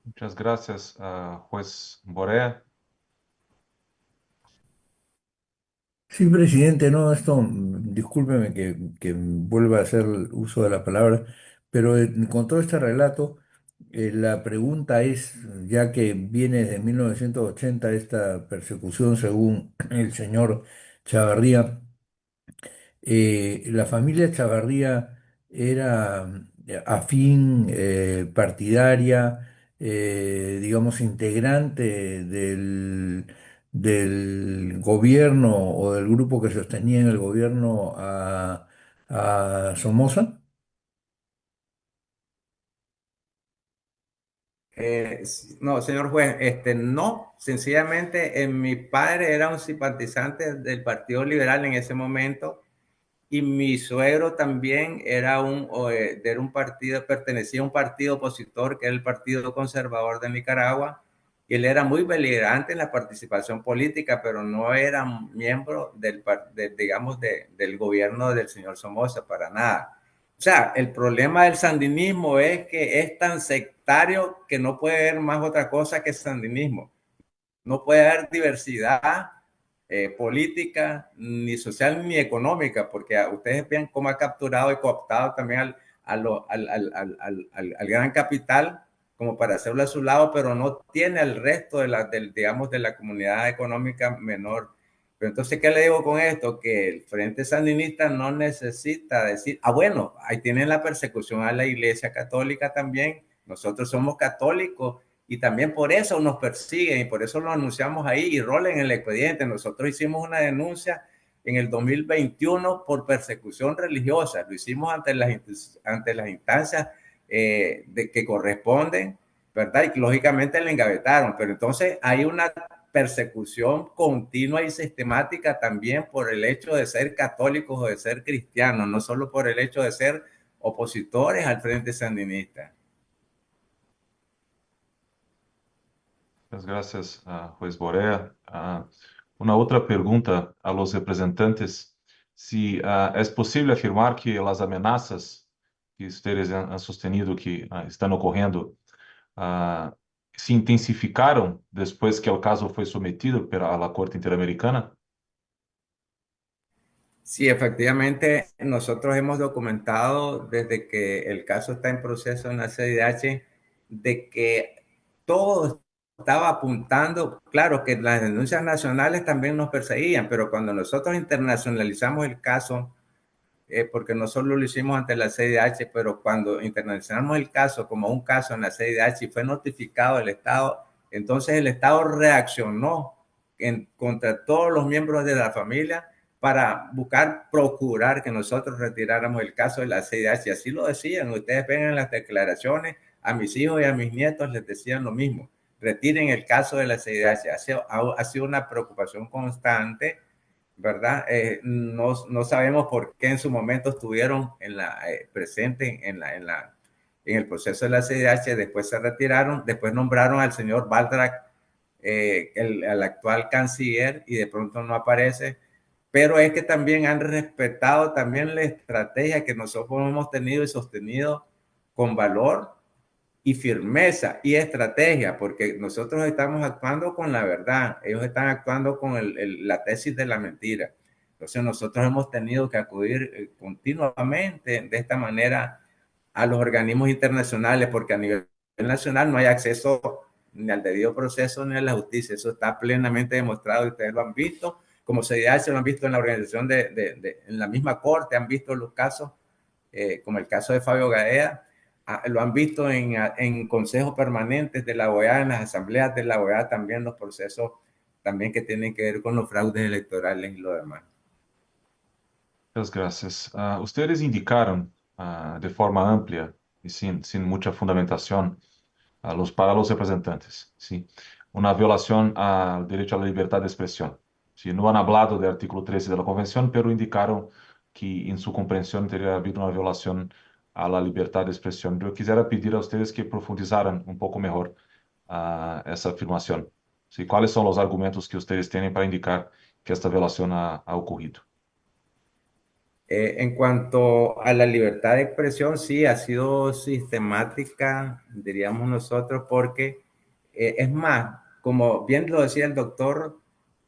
Muchas gracias, juez Borea. Sí, presidente, no, discúlpeme que vuelva a hacer uso de la palabra, pero con todo este relato, la pregunta es, ya que viene desde 1980 esta persecución según el señor Chavarría, la familia Chavarría era afín, partidaria, digamos, integrante del gobierno o del grupo que sostenía en el gobierno a Somoza. No, señor juez, no, sencillamente mi padre era un simpatizante del Partido Liberal en ese momento y mi suegro también era un partido, pertenecía a un partido opositor que era el Partido Conservador de Nicaragua, y él era muy beligerante en la participación política, pero no era miembro del gobierno del señor Somoza para nada. O sea, el problema del sandinismo es que es tan sectario que no puede haber más otra cosa que sandinismo. No puede haber diversidad política, ni social, ni económica, porque ustedes vean cómo ha capturado y cooptado también al gran capital como para hacerlo a su lado, pero no tiene el resto digamos, de la comunidad económica menor. Pero entonces, ¿qué le digo con esto? Que el Frente Sandinista no necesita decir, bueno, ahí tienen la persecución a la Iglesia Católica también. Nosotros somos católicos y también por eso nos persiguen y por eso lo anunciamos ahí y rolen el expediente. Nosotros hicimos una denuncia en el 2021 por persecución religiosa. Lo hicimos ante las instancias que corresponden, ¿verdad? Y lógicamente le engavetaron. Pero entonces hay una persecución continua y sistemática también por el hecho de ser católicos o de ser cristianos, no solo por el hecho de ser opositores al Frente Sandinista. Muchas gracias, juez Borea. Una otra pregunta a los representantes. Si es posible afirmar que las amenazas que ustedes han sostenido que están ocurriendo se intensificaron después que el caso fue sometido a la Corte Interamericana? Sí, efectivamente, nosotros hemos documentado desde que el caso está en proceso en la CIDH de que todo estaba apuntando, claro que las denuncias nacionales también nos perseguían, pero cuando nosotros internacionalizamos el caso, porque no solo lo hicimos ante la CIDH, pero cuando internacionalizamos el caso como un caso en la CIDH y fue notificado el Estado, entonces el Estado reaccionó contra todos los miembros de la familia para procurar que nosotros retiráramos el caso de la CIDH. Y así lo decían, ustedes ven en las declaraciones, a mis hijos y a mis nietos les decían lo mismo, retiren el caso de la CIDH. Ha sido una preocupación constante, ¿verdad? No sabemos por qué en su momento estuvieron presentes en el proceso de la CIDH, después se retiraron, después nombraron al señor Baldrak, el actual canciller, y de pronto no aparece, pero es que también han respetado también la estrategia que nosotros hemos tenido y sostenido con valor y firmeza y estrategia, porque nosotros estamos actuando con la verdad, ellos están actuando con la tesis de la mentira. Entonces nosotros hemos tenido que acudir continuamente de esta manera a los organismos internacionales, porque a nivel nacional no hay acceso ni al debido proceso ni a la justicia. Eso está plenamente demostrado y ustedes lo han visto. Como se lo han visto en la organización en la misma corte, han visto los casos, como el caso de Fabio Gaea, lo han visto en consejos permanentes de la OEA, en las asambleas de la OEA, también los procesos también que tienen que ver con los fraudes electorales y lo demás. Muchas gracias. Ustedes indicaron de forma amplia y sin mucha fundamentación para los representantes, ¿sí? Una violación al derecho a la libertad de expresión. ¿Sí? No han hablado del artículo 13 de la Convención, pero indicaron que en su comprensión tendría habido una violación a la libertad de expresión. Yo quisiera pedir a ustedes que profundizaran un poco mejor esa afirmación. ¿Sí? ¿Cuáles son los argumentos que ustedes tienen para indicar que esta violación ha ocurrido? En cuanto a la libertad de expresión, sí, ha sido sistemática, diríamos nosotros, porque es más, como bien lo decía el doctor,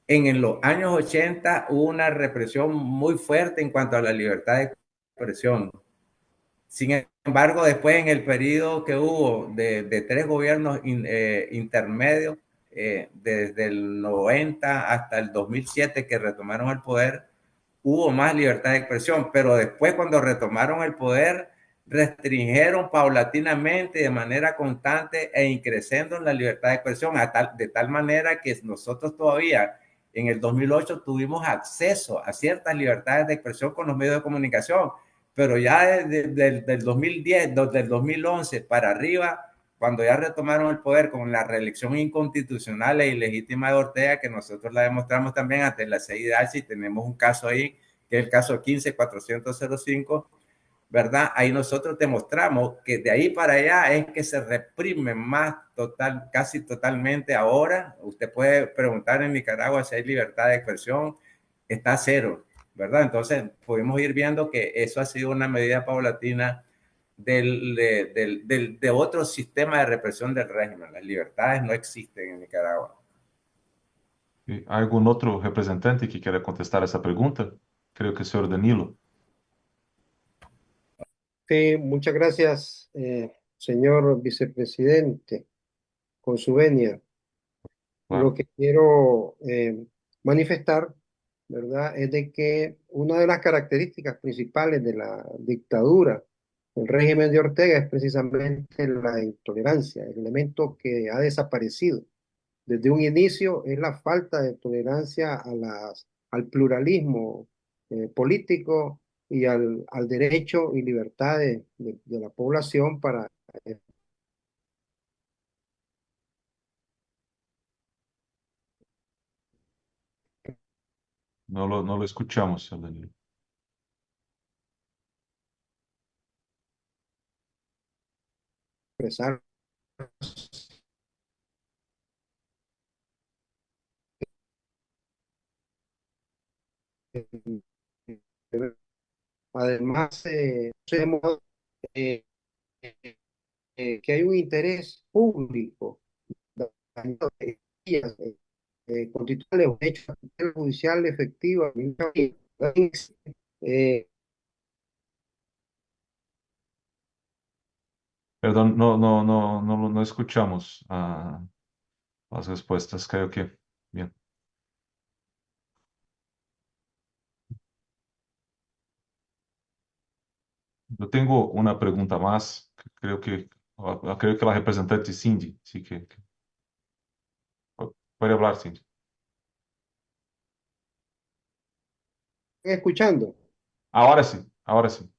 en los años 80 hubo una represión muy fuerte en cuanto a la libertad de expresión. Sin embargo, después en el periodo que hubo de 3 gobiernos intermedios, desde el 90 hasta el 2007 que retomaron el poder, hubo más libertad de expresión, pero después cuando retomaron el poder, restringieron paulatinamente, de manera constante e increciendo en la libertad de expresión, de tal manera que nosotros todavía en el 2008 tuvimos acceso a ciertas libertades de expresión con los medios de comunicación, pero ya del 2010, desde el 2011 para arriba, cuando ya retomaron el poder con la reelección inconstitucional e ilegítima de Ortega, que nosotros la demostramos también ante la CIDH y tenemos un caso ahí, que es el caso 15-405, ¿verdad? Ahí nosotros demostramos que de ahí para allá es que se reprime más casi totalmente ahora. Usted puede preguntar en Nicaragua si hay libertad de expresión, está cero, ¿verdad? Entonces pudimos ir viendo que eso ha sido una medida paulatina de otro sistema de represión del régimen. Las libertades no existen en Nicaragua. ¿Hay algún otro representante que quiera contestar esa pregunta? Creo que el señor Danilo. Sí, muchas gracias, señor vicepresidente, con su venia. Claro. Lo que quiero manifestar, ¿verdad?, es de que una de las características principales de la dictadura, el régimen de Ortega, es precisamente la intolerancia, el elemento que ha desaparecido. Desde un inicio es la falta de tolerancia al pluralismo político y al derecho y libertad de la población para No lo escuchamos, señor Danilo. expresar. Además, eh, que hay un interés público constitucional, un hecho judicial efectivo. Eh, Perdón, no escuchamos las respuestas. Creo que bien. Yo tengo una pregunta más. Creo que la representante Cindy, sí que puede hablar, Cindy. escuchando. Ahora sí, ahora sí.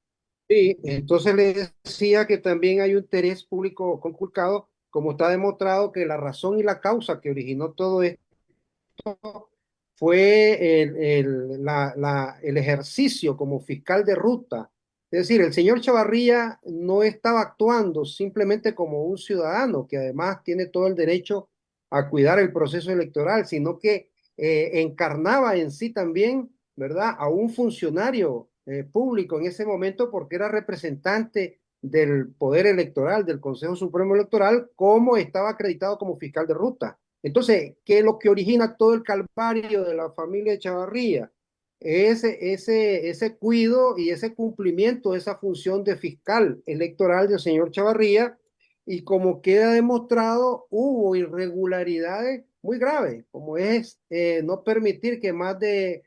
Sí, entonces le decía que también hay un interés público conculcado, como está demostrado que la razón y la causa que originó todo esto fue el ejercicio como fiscal de ruta. Es decir, el señor Chavarría no estaba actuando simplemente como un ciudadano, que además tiene todo el derecho a cuidar el proceso electoral, sino que encarnaba en sí también, ¿verdad?, a un funcionario público en ese momento porque era representante del Poder Electoral, del Consejo Supremo Electoral, como estaba acreditado como fiscal de ruta. Entonces, ¿qué es lo que origina todo el calvario de la familia Chavarría? Ese cuido y ese cumplimiento de esa función de fiscal electoral del señor Chavarría, y como queda demostrado, hubo irregularidades muy graves, como es no permitir que más de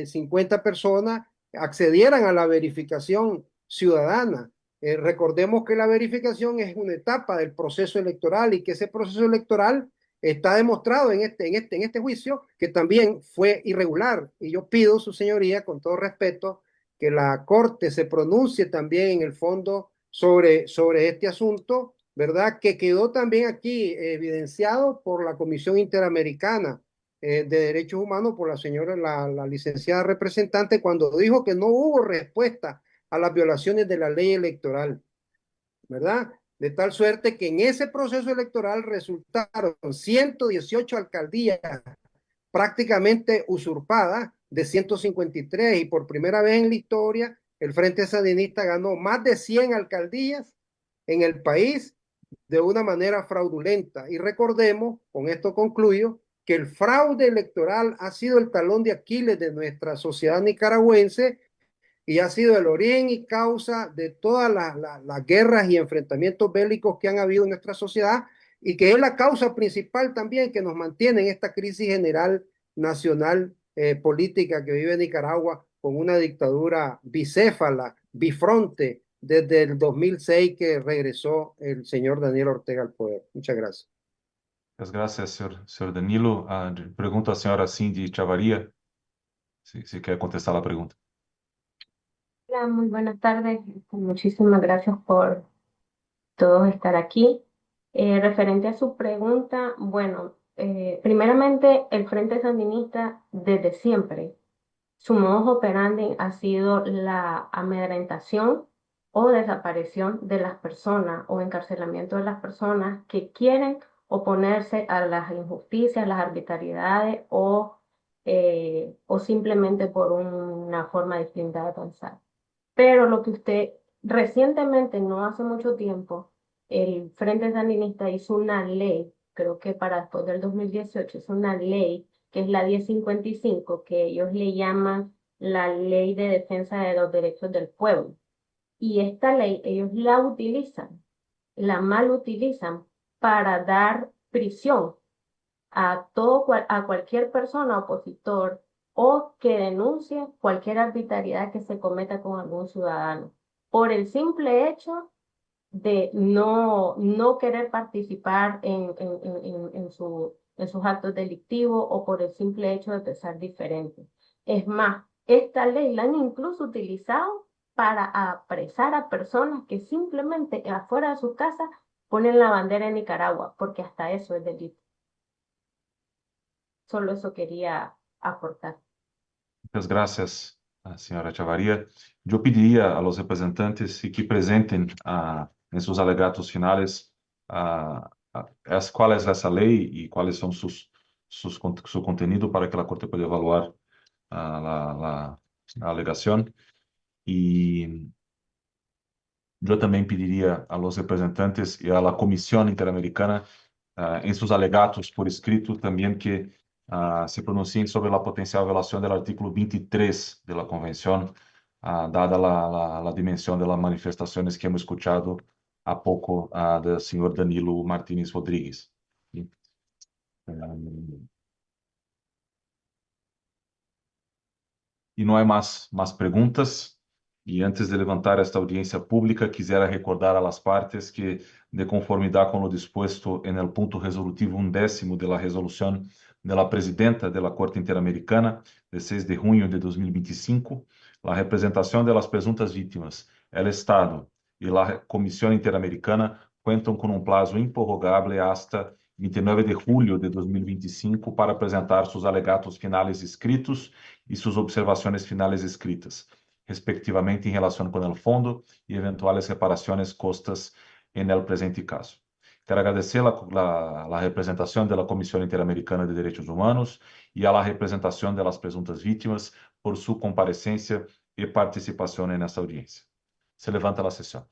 50 personas accedieran a la verificación ciudadana. Recordemos que la verificación es una etapa del proceso electoral y que ese proceso electoral está demostrado en este juicio que también fue irregular. Y yo pido, su señoría, con todo respeto, que la Corte se pronuncie también en el fondo sobre este asunto, ¿verdad? Que quedó también aquí evidenciado por la Comisión Interamericana de Derechos Humanos, por la señora, la licenciada representante, cuando dijo que no hubo respuesta a las violaciones de la ley electoral, ¿verdad? De tal suerte que en ese proceso electoral resultaron 118 alcaldías prácticamente usurpadas de 153, y por primera vez en la historia el Frente Sandinista ganó más de 100 alcaldías en el país de una manera fraudulenta. Y recordemos, con esto concluyo, que el fraude electoral ha sido el talón de Aquiles de nuestra sociedad nicaragüense y ha sido el origen y causa de todas las guerras y enfrentamientos bélicos que han habido en nuestra sociedad, y que es la causa principal también que nos mantiene en esta crisis general nacional política que vive Nicaragua, con una dictadura bicéfala, bifronte, desde el 2006 que regresó el señor Daniel Ortega al poder. Muchas gracias. Muchas gracias, señor Danilo. Pregunta a señora Cindy Chavarría, si quiere contestar la pregunta. Hola, muy buenas tardes. Muchísimas gracias por todos estar aquí. Referente a su pregunta, bueno, primeramente el Frente Sandinista desde siempre, su modus operandi ha sido la amedrentación o desaparición de las personas o encarcelamiento de las personas que quieren oponerse a las injusticias, las arbitrariedades o simplemente por una forma distinta de pensar. Pero lo que usted recientemente, no hace mucho tiempo, el Frente Sandinista hizo una ley creo que para después del 2018, es una ley que es la 1055, que ellos le llaman la Ley de Defensa de los Derechos del Pueblo. Y esta ley ellos la utilizan, la mal utilizan para dar prisión a cualquier persona opositor o que denuncie cualquier arbitrariedad que se cometa con algún ciudadano por el simple hecho de no querer participar en sus actos delictivos o por el simple hecho de pensar diferente. Es más, esta ley la han incluso utilizado para apresar a personas que simplemente afuera de su casa ponen la bandera de Nicaragua, porque hasta eso es delito. Solo eso quería aportar. Muchas gracias, señora Chavarría. Yo pediría a los representantes que presenten en sus alegatos finales cuál es esa ley y cuáles son su contenido para que la Corte pueda evaluar la alegación. Y yo también pediría a los representantes y a la Comisión Interamericana en sus alegatos por escrito también que se pronuncien sobre la potencial violación del artículo 23 de la Convención, dada la dimensión de las manifestaciones que hemos escuchado a poco del señor Danilo Martínez Rodríguez. Y no hay más preguntas. Y antes de levantar esta audiencia pública, quisiera recordar a las partes que, de conformidad con lo dispuesto en el punto resolutivo 11º de la resolución de la presidenta de la Corte Interamericana de 6 de junio de 2025, la representación de las presuntas víctimas, el Estado y la Comisión Interamericana cuentan con un plazo improrrogable hasta 29 de julio de 2025 para presentar sus alegatos finales escritos y sus observaciones finales escritas, respectivamente en relación con el fondo y eventuales reparaciones costas en el presente caso. Quero agradecer la representación de la Comisión Interamericana de Derechos Humanos y a la representación de las presuntas víctimas por su comparecencia y participación en esta audiencia. Se levanta la sesión.